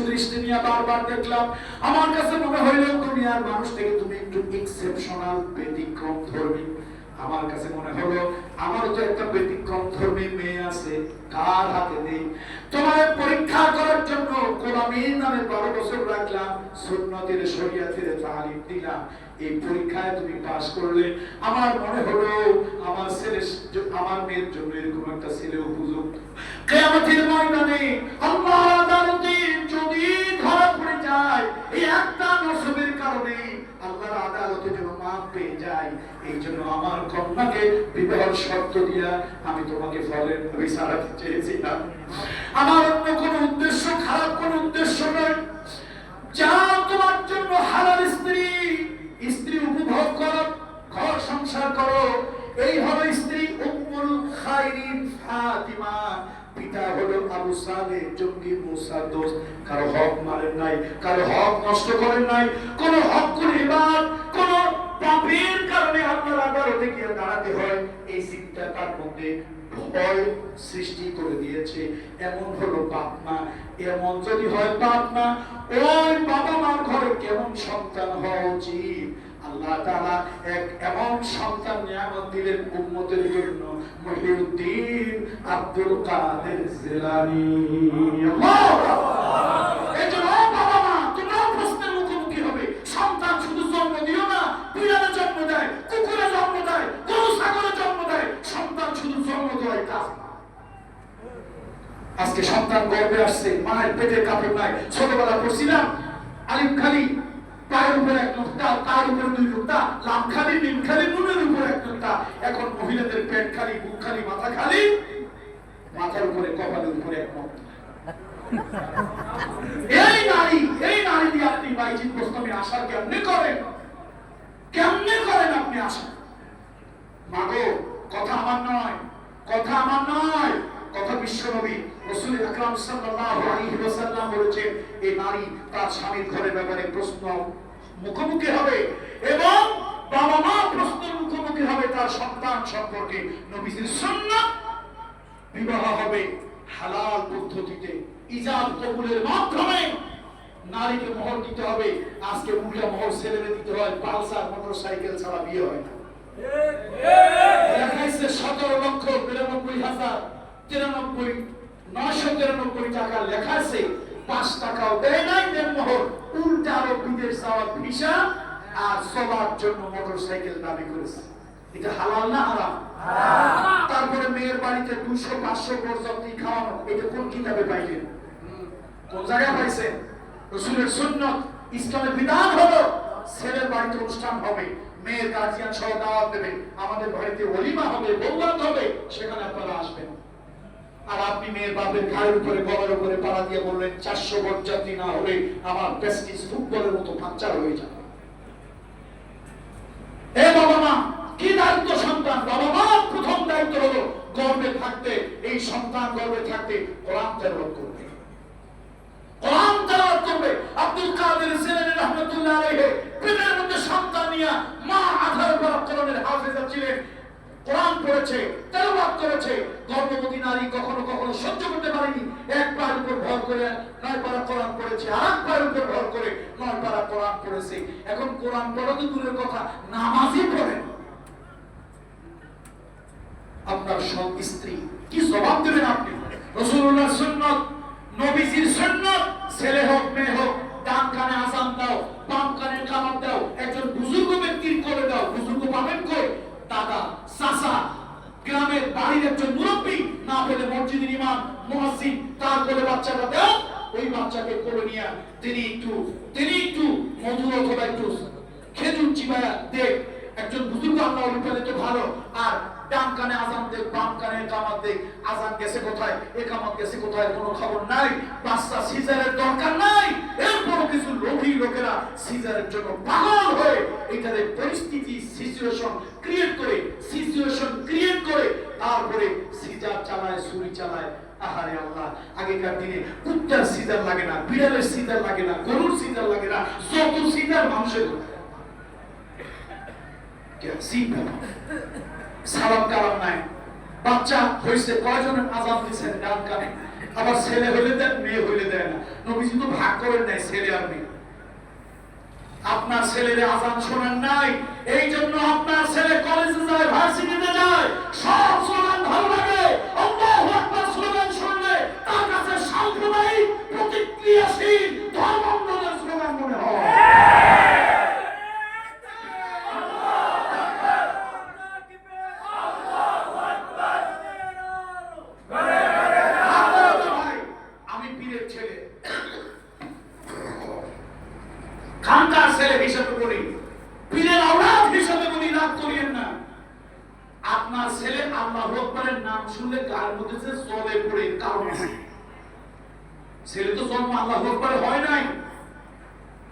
S3: দৃষ্টি নিয়ে বারবার দেখলাম। আমার কাছে মনে হইল দুনিয়ার মানুষ থেকে তুমি একটু এক্সেপশনাল, ব্যতিক্রম ধর্মী। আমার কাছে মনে হলো আমারও তো একটা ব্যতিক্রম ধর্মী মেয়ে আছে, কার হাতে নেই। তোমার পরীক্ষা করার জন্য কোরআনের নামে 12 বছর রাখলাম, সুন্নতের শরীয়তের তালিম দিলাম। এই পরীক্ষায় তুমি পাস করলে আমার মনে হলো আমার মেয়ের জন্য এরকম একটা ছেলে উপযুক্ত। কিয়ামতের ময়দানে আল্লাহর আদালতে যদি ধরা পড়ে যায় এই একটা নসবের কারণে আল্লাহর আদালতে যেন মাপ পেয়ে যায়, এই জন্য আমার কন্যাকে বিবাহের শর্ত দিয়া আমি তোমাকে ফলের বিচারাতে চেয়েছিলাম। আমার অন্য কোনো উদ্দেশ্য, খারাপ কোনো উদ্দেশ্য নয়। যাও তোমার জন্য হালাল স্ত্রী উপভোগ করো, ঘর সংসার করো। এই হলো স্ত্রী উম্মুল খায়রিন ফাতিমা। পিতা হলো আবু সালেহ জঙ্গি মুসার দোস্ত। কারো হক মারেন নাই, কারো হক নষ্ট করেন নাই, কোন হকুল ইবাদ, কোন পাপের কারণে আল্লাহর আদালতে গিয়ে দাঁড়াতে হয় এই চিন্তা তার মধ্যে ভয় সৃষ্টি করে দিয়েছে। এমন হলো বাপ মা। এমন যদি হয় বাপ মা, ওই বাবা মার ঘরে কেমন সন্তান হওয়া উচিত। আল্লাহ তাআলা এক এমন সন্তান নিয়ামত দিলেন উম্মতের জন্য, মুহিউদ্দিন আব্দুল কাদের জিলানী। আল্লাহু আকবার। এজন্য বাবা মা তোমরা প্রশ্নের মুখোমুখি হবে। সন্তান শুধু জন্ম দিও না, বিড়ালে জন্ম দেয়, কুকুরে জন্ম দেয়, গরু ছাগলে জন্ম দেয়। সন্তান শুধু জন্ম দেওয়াই কাজ না। আজকে সন্তান গর্ভে আসছে, মায়ের পেটের কাপড় নাই। ছোটবেলা পড়ছিলাম আলিফ খালি পায়ের উপর এক নোক্তা, তার উপর 2 নোক্তা, লাম খালি, মিম খালি, নুনের উপর এক নোক্তা। এখন মহিলাদের পেট খালি, বুক খালি, মাথা খালি, মাথার উপরে কপালের উপরে এক নোক্তা। এই নারী দিয়ে আপনি বাইজিৎ গোস্বামী আশা কেমনে করেন আপনি আশা? মাগো, কথা আমার নয়, কথা বিশ্বনবী রাসূল আকরাম সাল্লাল্লাহু আলাইহি ওয়াসাল্লাম বলেছেন, এই নারী তার স্বামীর ঘরের ব্যাপারে প্রশ্ন মুখোমুখি হবে এবং বাবা মা প্রশ্নের মুখোমুখি হবে তার সন্তান সম্পর্কে। নবীজির সুন্নাত বিবাহ হবে হালাল পদ্ধতিতে, ইজাব কবুলের মাধ্যমে। নারীকে মোহর দিতে হবে। আজকে উল্টা মোহর ছেলেদের দিতে হয়, পালসার মোটরসাইকেল ছাড়া বিয়ে হয় না। দেখাইছে 17,93,993 টাকা লেখা আছে, 5 টাকাও দেয় নাই দেন মোহর। উল্টা আরো বিদেশ যাওয়ার ভিসা আর চলার জন্য মোটরসাইকেল দাবি করেছে। এটা হালাল না হারাম? তারপরে মেয়ের বাড়িতে 200-500 বরযাত্রী খাওয়ানো, এটা কোন কিতাবে পাইলেন? কোন জায়গায় পাইছেন? রাসূলের সুন্নাত, ইসলামের বিধান হলো ছেলের বাড়িতে অনুষ্ঠান হবে, মেয়ের গার্জিয়ান সহ দাওয়াত দেবে, আমাদের বাড়িতে ওলিমা হবে, বৌভাত হবে, সেখানে আপনারা আসবেন। আর আপনি মেয়ের বাপের ঘাড়ের উপরে, গলার উপরে পাড়া দিয়ে বললেন 400 বরযাত্রী না হলে আমার প্রেস্টিজ ফুটবলের মতো পাঞ্চার হয়ে যাবে। এ বাবা মা, কি দায়িত্ব সন্তান? বাবা মা প্রথম দায়িত্ব হলো গর্ভে থাকতে, এই সন্তান গর্ভে থাকতে কোরআন তেলাওয়াত করবে। আব্দুল কাদের জিলানী রাহমাতুল্লাহ আলাইহি পেটের মধ্যে সন্তান নিয়ে মা আধার পর কোরআনের হাফেজা ছিলেন, কোরআন পড়েছে, তেলাওয়াত করেছে। গর্ভবতী নারী কখনো সহ্য করতে পারেনি, এক পায়ের উপর ভর করে 9 পারা কোরআন পড়েছে, আর এক পায়ের উপর ভর করে 9 পারা কোরআন পড়েছে। এখন কোরআন পড়া তো দূরের কথা, নামাজই পড়েন। আপনার স্ত্রী কি জবাব দেবেন আপনি? রাসূলুল্লাহর সুন্নাত, নবীজির সুন্নাত, ছেলে হোক মেয়ে হোক, ডান কানে আযান দাও, বাম কানে কামাত দাও, একজন বুজুর্গ ব্যক্তির কোলে দাও। বুজুর্গ পাবেন কই? দাদা, চাচা, গ্রামের বাড়ির একজন মুরব্বী, না পেলে মসজিদের ইমাম, মুয়াজ্জিন, তার কোলে বাচ্চাটা দাও। ওই বাচ্চাকে কোলে নিয়ে তিনি একটু মধু অথবা একটু খেজুর চিবায়া দেখ। একজন বুজুর্গ আল্লাহ পেলে তো ভালো। আর ডান কানে আযান দেখ, বাম কানে কামাত দেখ। আযান গেছে কোথায়, একামত গেছে কোথায়, কোনো খবর নাই। বাচ্চা সিজারের দরকার নাই। এরপরও কিছু লোভী লোকেরা সিজারের জন্য পাগল হয়ে এটারে পরিস্থিতি সিচুয়েশন ক্রিয়েট করে তারপরে সিজার চালায়, ছুরি চালায়। আহারে আল্লাহ, আগেকার দিনে কুত্তার সিজার লাগে না, বিড়ালের সিজার লাগে না, গরুর সিজার লাগে না, যত সিজার মানুষের সালাম কালাম নাই, বাচ্চা হইছে কয়জনের আযান দিবেন ডান কানে, আবার ছেলে হইলে দেন মেয়ে হইলে দেন না। নবীজি তো ভাগ করেন নাই ছেলে আর মেয়ে। আপনার ছেলের আযান শোনেন নাই, এই জন্য আপনার ছেলে কলেজে যায়, ভার্সিটিতে যায়, সব স্লোগান ভালো লাগে। আল্লাহু আকবার স্লোগান শুনলে তার কাছে সাম্প্রদায়িক প্রতিক্রিয়াশীল ধর্মান্ধদের স্লোগান মনে হয়। আমি পীরের ছেলে, খানকার ছেলে হিসাবে বলি, পীরের আওলাদ হিসাবে বলি, রাগ করিয়েন না। আপনার ছেলে আল্লাহু আকবারের নাম শুনলে গায়ের মধ্যে যে জ্বলে পড়ে, কারণ আছে। ছেলে তো জন্ম আল্লাহু আকবারে হয় নাই।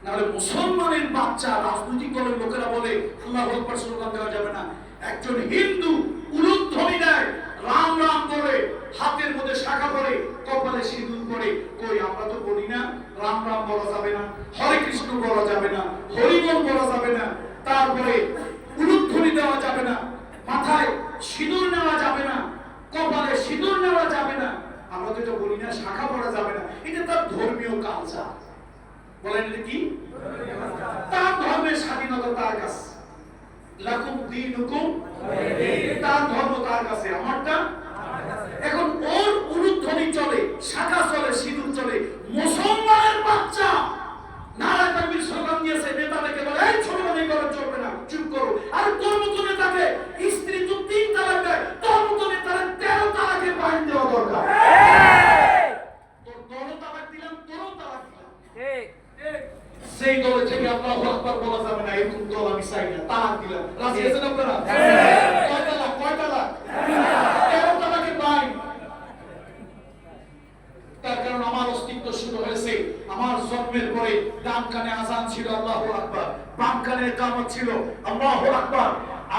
S3: নাহলে মুসলমানের বাচ্চা রাজনৈতিক দলের লোকেরা বলে আল্লাহু আকবার স্লোগান দেওয়া যাবে না। একজন হিন্দু উলুধ্বনি দেয়, রাম রাম করে, হাতের মধ্যে শাখা পরে, কপালে সিঁদুর পরে, কই আমরা তো বলি না রাম রাম বলা যাবে না, হরে কৃষ্ণ বলা যাবে না, হরি বল বলা যাবে না, তারপরে উলুধ্বনি দেওয়া যাবে না, মাথায় সিঁদুর নেওয়া যাবে না, কপালে সিঁদুর নেওয়া যাবে না, আমরা তো এটা বলি না, শাখা পরা যাবে না। এটা তার ধর্মীয় কালচার। বলেন এটা কি? তার ধর্মের স্বাধীনতা তার কাছে। লাকুম দীনুকুম, তার ধর্ম তার কাছে, আমারটা। এখন ওর উলুধ্বনি চলে, শাখা চলে, সিঁদুর চলে। মুসলমানের বাচ্চা নারায়ে তাকবীর স্লোগান দিয়েছে, নেতাদেরকে বলে এই ছোটবানি করে চলবে না, চুপ করো। আর তোর মতো নেতাকে স্ত্রী তো 3 তালাক দেয়, তোর মতো নেতারে 13 তালাকের বাইন দেওয়া দরকার। তোর 13 তালাক দিলাম, 13 তালাক দিলাম। সেই দলে থেকে আল্লাহু আকবার বলা যাবে না, এরকম দল আমি চাই না। তালাক দিলাম, রাজি আছেন আপনারা? কয় তালাক? কয় তালাক? 13 তালাকের বাইন। তার কারণ আমার অস্তিত্ব শুরু হয়েছে আমার জন্মের পরে। ডান কানে আযান ছিল আল্লাহু আকবার, বাম কানে ইকামত ছিল আল্লাহু আকবার।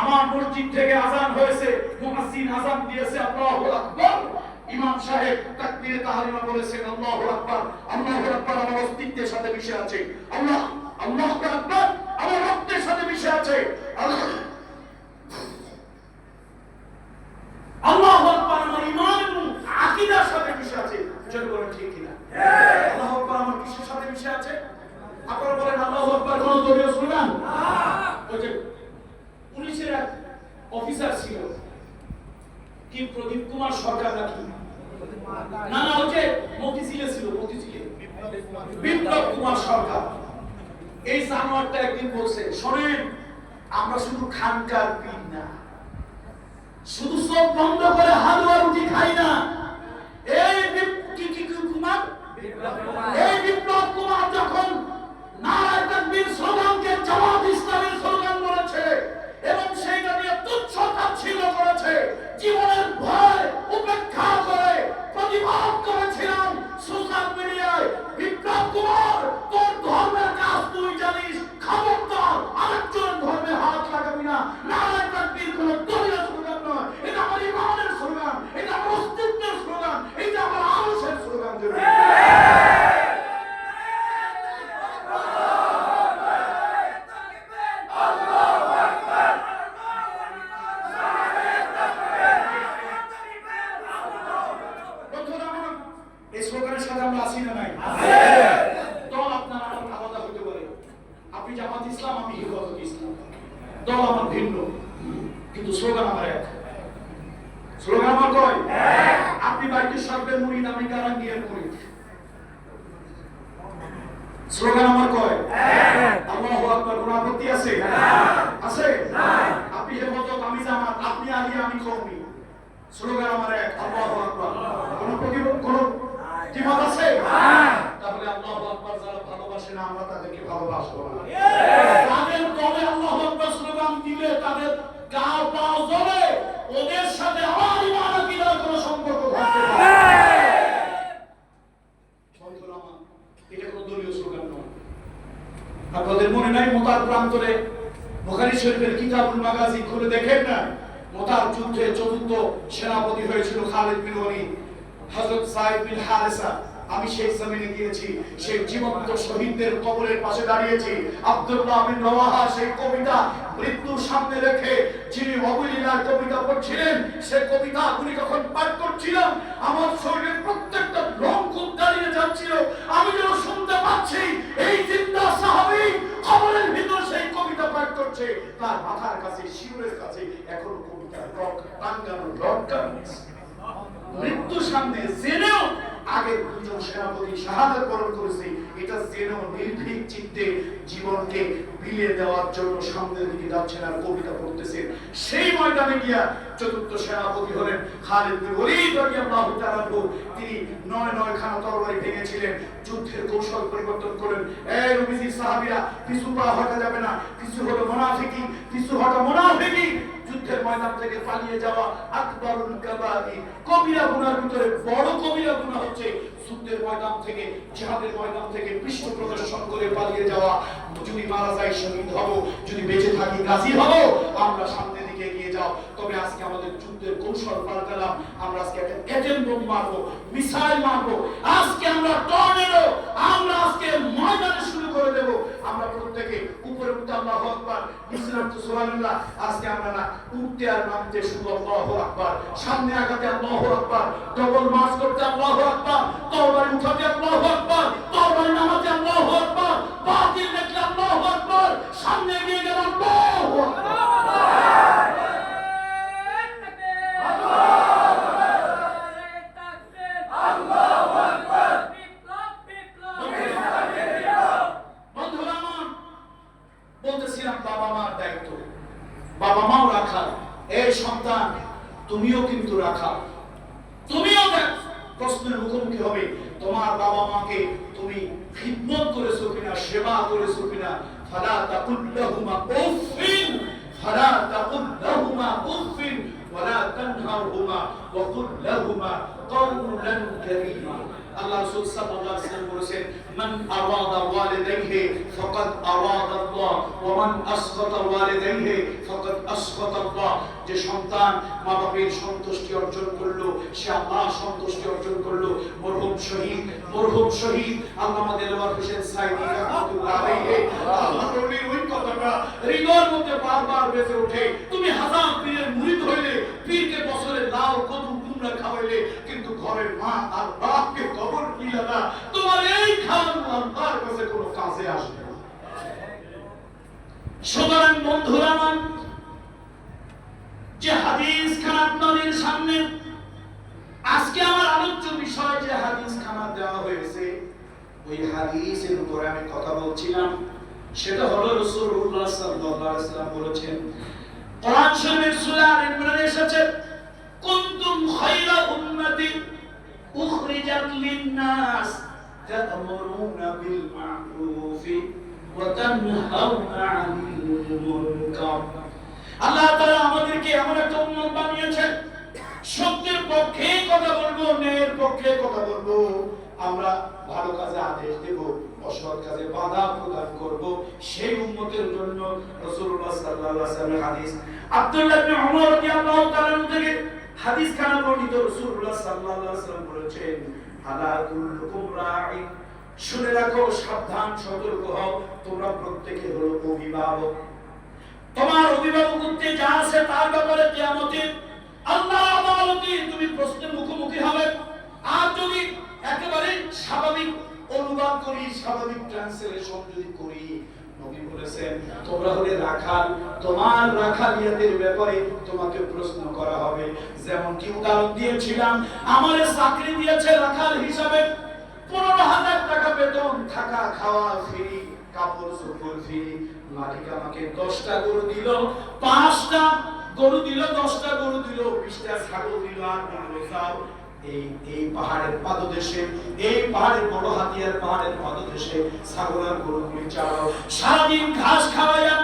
S3: আমার মসজিদ থেকে আযান হয়েছে, মুয়াজ্জিন আযান দিয়েছে আল্লাহু আকবার, ইমাম সাহেব তাকবীরে তাহরিমা বলেছেন আল্লাহু আকবার। আল্লাহু আকবার আমার অস্তিত্বের সাথে মিশে আছে। আল্লাহ আল্লাহু আকবার আমার রক্তের সাথে মিশে আছে। আল্লাহু আকবার আমার ঈমান এবং আকীদার সাথে মিশে আছে। জোরে বলেন ঠিক কিনা? আল্লাহু আকবার আমার কিসের সাথে মিশে আছে? আপনারা বলেন আল্লাহু আকবার কোন দলীয় স্লোগান? ওই যে পুলিশের এক অফিসার ছিল, কি প্রদীপ কুমার সরকার নাকি, না না ওই যে মতিঝিলে ছিল, মতিঝিলে বিপ্লব কুমার সরকার। এই জানোয়ারটা একদিন বলছে, শোনেন আমরা শুধু খানকার পীর না, শুধু চোখ বন্ধ করে হালুয়া রুটি খাই না। এই কুমার, এই বিপ্লব কুমার যখন নারায়ে তাকবীর স্লোগানকে জামাত ইসলামের স্লোগান বলেছে এবং সেইটা নিয়ে তুচ্ছ-তাচ্ছিল্য করেছে, জীবনের ভয় উপেক্ষা করে প্রতিবাদ করেছিলাম সোশ্যাল মিডিয়ায়। বিপ্লব কুমার, তোর ধর্মের কাজ তুই জানিস, খবরদার আরেকজনের ধর্মে হাত লাগাবি না। নারায়ে তাকবীর কোন দলীয় স্লোগান নয়, এটা আমার ঈমানের স্লোগান, এটা আমার অস্তিত্বের স্লোগান, এটা আমার আরশের স্লোগান। এই স্লোগানের সাথে আমরা আসি না নাই? দল আপনার আমার আলাদা হতে পারে, আপনি জামাত ইসলাম, আমি হেফাজত ইসলাম, দল আমার ভিন্ন, কিন্তু স্লোগান আমার এক। স্লোগান আমার কয়? আপনি বাইতুল শরীফের মুরিদ, আমি গারাঙ্গিয়ার মুরিদ। স্লোগান আমার কয়? আল্লাহু আকবার। কোন আপত্তি আছে? আছে? আপনি হেফাজত, আমি জামাত, আপনি আলী, আমি কওমি। স্লোগান আমার এক, আল্লাহু আকবার। কোন দ্বিমত আছে? তাহলে আল্লাহু আকবার যারা ভালোবাসে না, আমরা তাদেরকে ভালোবাসবো না। তাদের দলে আল্লাহু আকবার স্লোগান দিলে তাদের গা পা জ্বলে, ওদের সাথে আমার ঈমান আকীদার কোনো সম্পর্ক থাকতে পারে না। বন্ধুরা আমার, এটা কোনো দলীয় স্লোগান নয়। আপনাদের মনে নাই মুতার প্রান্তরে বুখারী শরীফের কিতাবুল মাগাজি খুলে দেখেন না, মুতার যুদ্ধে চতুর্থ সেনাপতি হয়েছিল খালিদ বিন ওয়ালিদ। হযরত সাইদ বিন হারেসা, আমি সেই জমিনে গিয়েছি, সেই জীবন্ত শহীদদের কবরের পাশে দাঁড়িয়েছি। আব্দুল্লাহ বিন রওয়াহা সেই কবিতা মৃত্যুর সামনে রেখে যিনি অবলীলার কবিতা পড়ছিলেন, সেই কবিতাগুলি যখন পাঠ করছিলাম আমার শরীরের প্রত্যেকটা রং খুব দাঁড়িয়ে যাচ্ছিল। আমি যেন শুনতে পাচ্ছি এই জিন্দা সাহাবী কবরের ভিতর সেই কবিতা পাঠ করছে, তার মাথার কাছে শিউরের কাছে এখনো কবিতার রক টাঙ্গানো মৃত্যুর সামনে জেনেও আগে দুজন সেনাপতি শাহাদাত বরণ করেছে, এটা জেনেও নির্ভীক চিত্তে জীবনকে বিলিয়ে দেওয়ার জন্য সামনের দিকে যাচ্ছেন আর কবিতা পড়তেছেন। সেই ময়দানে গিয়া চতুর্থ সেনাপতি হলেন খালিদ বিন ওলীদ রাদিয়াল্লাহু তাআলা। তিনি ৯ খানা তরবারি ভেঙেছিলেন, যুদ্ধের কৌশল পরিবর্তন করেন। এই নবীজির সাহাবীরা পিছু পা হটা যাবে না, পিছু হলো মুনাফিকি, পিছু হটা মুনাফিকি। যুদ্ধের ময়দান থেকে পালিয়ে যাওয়া আকবারুল কাবাইর, কবিরা গুনার ভিতরে বড় কবিরা গুনাহ হচ্ছে যুদ্ধের ময়দান থেকে, জিহাদের ময়দান থেকে পৃষ্ঠ প্রদর্শন করে পালিয়ে যাওয়া। যদি মারা যাই শহীদ হব, যদি বেঁচে থাকি গাজী হব। আমরা সামনের দিকে এগিয়ে যাও। তবে আজকে আমাদের যুদ্ধের কৌশল পাল্টালাম। আমরা আজকে একটা এজেন্ট বোম মারবো, মিসাইল মারবো, আজকে আমরা টর্নেডো, আমরা আজকে ময়দানে শুরু করে দেব। আমরা প্রত্যেকে উপরে উঠতে আল্লাহু আকবার, নিচে নামতে সুবহানাল্লাহ। আজকে আমরা না উঠতে আর নামতে শুধু আল্লাহু আকবার, সামনে আগাতে আল্লাহু আকবার, ডবল মার্চ করতে আল্লাহু আকবার, তরবারি উঠাতে আল্লাহু আকবার, তরবারি নামাতে আল্লাহু আকবার, বাতিল দেখলে আল্লাহু আকবার, সামনে এগিয়ে গেলে আল্লাহু আকবার। বলতেছিলাম বাবা মার দায়িত্ব, বাবা মাও রাখাল, এই সন্তান তুমিও কিন্তু রাখাল, তুমিও প্রশ্নের মুখোমুখি হবে। তোমার বাবা মাকে তুমি খিদমত করেছো কিনা, সেবা করেছো কিনা। ফালা তাকুল লাহুমা উফিন, ফালা তাকুল লাহুমা উফিন ওয়ালা তানহারহুমা ওয়া কুল লাহুমা কাওলান কারীমা। আল্লাহ রাসূল সাল্লাল্লাহু আলাইহি ওয়াসাল্লাম বলেছেন, মান আরাদা ওয়ালিদাইহি ফাকাদ আরাদা আল্লাহ ওয়া মান আসখাতা ওয়ালিদাইহি ফাকাদ আসখাতা আল্লাহ। যে সন্তান মা বাবার সন্তুষ্টি অর্জন করলো, সে আল্লাহর সন্তুষ্টি অর্জন করলো। মরহুম শহীদ আল্লামা দেলওয়ার হোসেন সাইদি রাহমাতুল্লাহ আলাইহি, আল্লাহর ওই কথাটা হৃদয়ের মধ্যে বারবার বেজে ওঠে। তুমি হাজার পীরের মুরিদ হইলে, পীরকে বছরে লাউ কদু কুমড়া খাওয়াইলে, কিন্তু ঘরের মা আর বাপকে কবর দিলে না, তোমার এই খাওয়ানো আল্লাহর কাছে কোনো কাজে আসবে না। সুতরাং বন্ধুরা আমার, যে হাদিস খানা আপনাদের সামনে আজকে আমার আলোচ্য বিষয় যে হাদিস খানা দেওয়া হয়েছে, ওই হাদিসের উপরে আমি কথা বলছিলাম। সেটা হলো রাসূলুল্লাহ সাল্লাল্লাহু আলাইহি ওয়াসাল্লাম বলেছেন, কোরআন শরীফের সূরা আল ইমরানে এসেছে, কুনতুম খায়রা উম্মাতি উখরিজাত লিন-নাস তা'মুরুনা বিল মা'রুফি ওয়া তানহাউনা আনিল মুনকার। আল্লাহ তাআলা আমাদেরকে এমন একটা উম্মত বানিয়েছেন, সত্যের পক্ষে কথা বলবো, ন্যায়ের পক্ষে কথা বলবো। আমরা ভালো কাজে আদেশ দেব, অসৎ কাজে বাধা প্রদান করব। সেই উম্মতের জন্য রাসূলুল্লাহ সাল্লাল্লাহু আলাইহি ওয়াসাল্লাম হাদিস, আব্দুল্লাহ ইবনে উমর রাদিয়াল্লাহু তাআলা থেকে হাদিস খানা বর্ণিত। রাসূলুল্লাহ সাল্লাল্লাহু আলাইহি ওয়াসাল্লাম বলেছেন, আলা কুল্লুকুম রাঈন, শুনে রাখো, সাবধান, সতর্ক হও, তোমরা প্রত্যেকে হলো অভিভাবক। তোমার অভিভাবকত্বে যা আছে তার ব্যাপারে কিয়ামতে আল্লাহর আদালতে তুমি প্রশ্নের মুখোমুখি হবে। আর যদি একেবারে স্বাভাবিক অনুবাদ করি, স্বাভাবিক ট্রান্সলেশন যদি করি, নবী বলেছেন তোমরা হলে রাখাল, তোমার রাখালিয়াতের ব্যাপারে তোমাকে প্রশ্ন করা হবে। যেমন কি উদাহরণ দিয়েছিলাম, আমারে চাকরি দিয়েছে রাখাল হিসাবে, 15,000 টাকা বেতন, থাকা খাওয়া ফ্রি, কাপড় চোপড় ফ্রি। মালিক আমাকে 10টা গরু দিল, 5টা গরু দিল, 10টা গরু দিল, 20টা ছাগল দিল, আর বলল যাও এই পাহাড়ের পাদদেশে, এই পাহাড়ের বড় হাতিয়ার পাহাড়ের পাদদেশে ছাগল আর গরুগুলি চালাও, সারাদিন ঘাস খাওয়াইয়া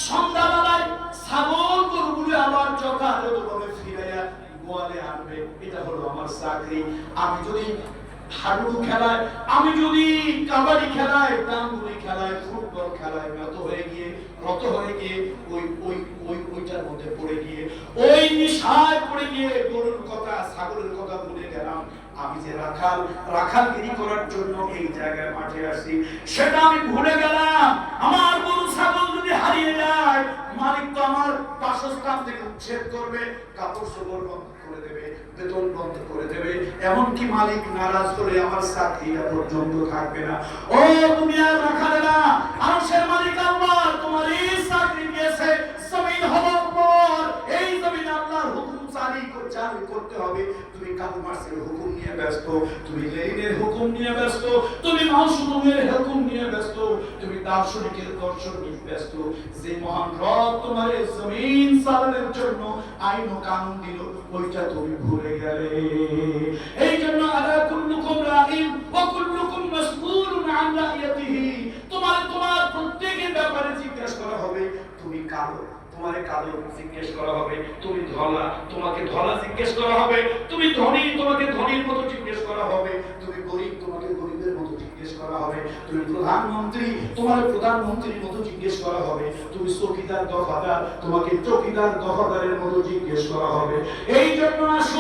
S3: সন্ধ্যাবেলায় ছাগল গরুগুলি আবার যথাযথভাবে ফিরাইয়া গোয়ালে আনবে। এটা হলো আমার চাকরি। আমি যদি হাডুডু খেলায়, আমি যদি কাবাডি খেলায়, ডাঙ্গুলি খেলায়, ফুটবল খেলায় রত হয়ে গিয়ে ওইটার মধ্যে পড়ে গিয়ে, ওই নিশায় পড়ে গিয়ে গরুর কথা ছাগলের কথা ভুলে গেলাম, আমি যে রাখালগিরি করার জন্য এই জায়গায় মাঠে আসছি সেটা আমি ভুলে গেলাম। আমার গরু ছাগল যদি হারিয়ে যায়, মালিক তো আমার বাসস্থান থেকে উচ্ছেদ করবে, কাপড় চোপড় বন্ধ করে দেবে, বেতন বন্ধ করে দেবে, এমনকি মালিক নারাজ হলে আমার চাকরিটা পর্যন্ত থাকবে না। ও দুনিয়ার রাখালেরা, আরশের মালিক আল্লাহ তোমার এই চাকরি দিয়েছে, জমিন হওয়ার পর এই জমিন আল্লাহর হুকুম চালু করতে হবে। তুমি কাল মাসের হুকুম নিয়ে ব্যস্ত, তুমি লেনিনের হুকুম নিয়ে ব্যস্ত, তুমি মাউসুমের হুকুম নিয়ে ব্যস্ত, তুমি দার্শনিকের দর্শন নিয়ে ব্যস্ত। যে মহান রব তোমার এই জমিন চালানোর জন্য আইন ও কানুন দিল, ওইটা তুমি ভুলে গেলে। এই জন্য আলা কুল্লুকুম রাঈন ওয়া কুল্লুকুম মাসউলুন আন রাইয়াতিহি, তোমার প্রত্যেকের ব্যাপারে জিজ্ঞাসা করা হবে। তুমি কালো, তোমারে কালো জিজ্ঞেস করা হবে, তুমি ধলা, তোমাকে ধলা জিজ্ঞেস করা হবে, তুমি ধনী, তোমাকে ধনীর মতো জিজ্ঞেস করা হবে, তুমি গরিব, তোমাকে গরিবের মতো জিজ্ঞেস করা হবে, তুমি প্রধানমন্ত্রী, তোমার প্রধানমন্ত্রীর মতো জিজ্ঞেস করা হবে, তুমি চৌকিদার দফাদার, তোমাকে চৌকিদার দফাদারের মতো জিজ্ঞেস করা হবে। এই জন্য আসুন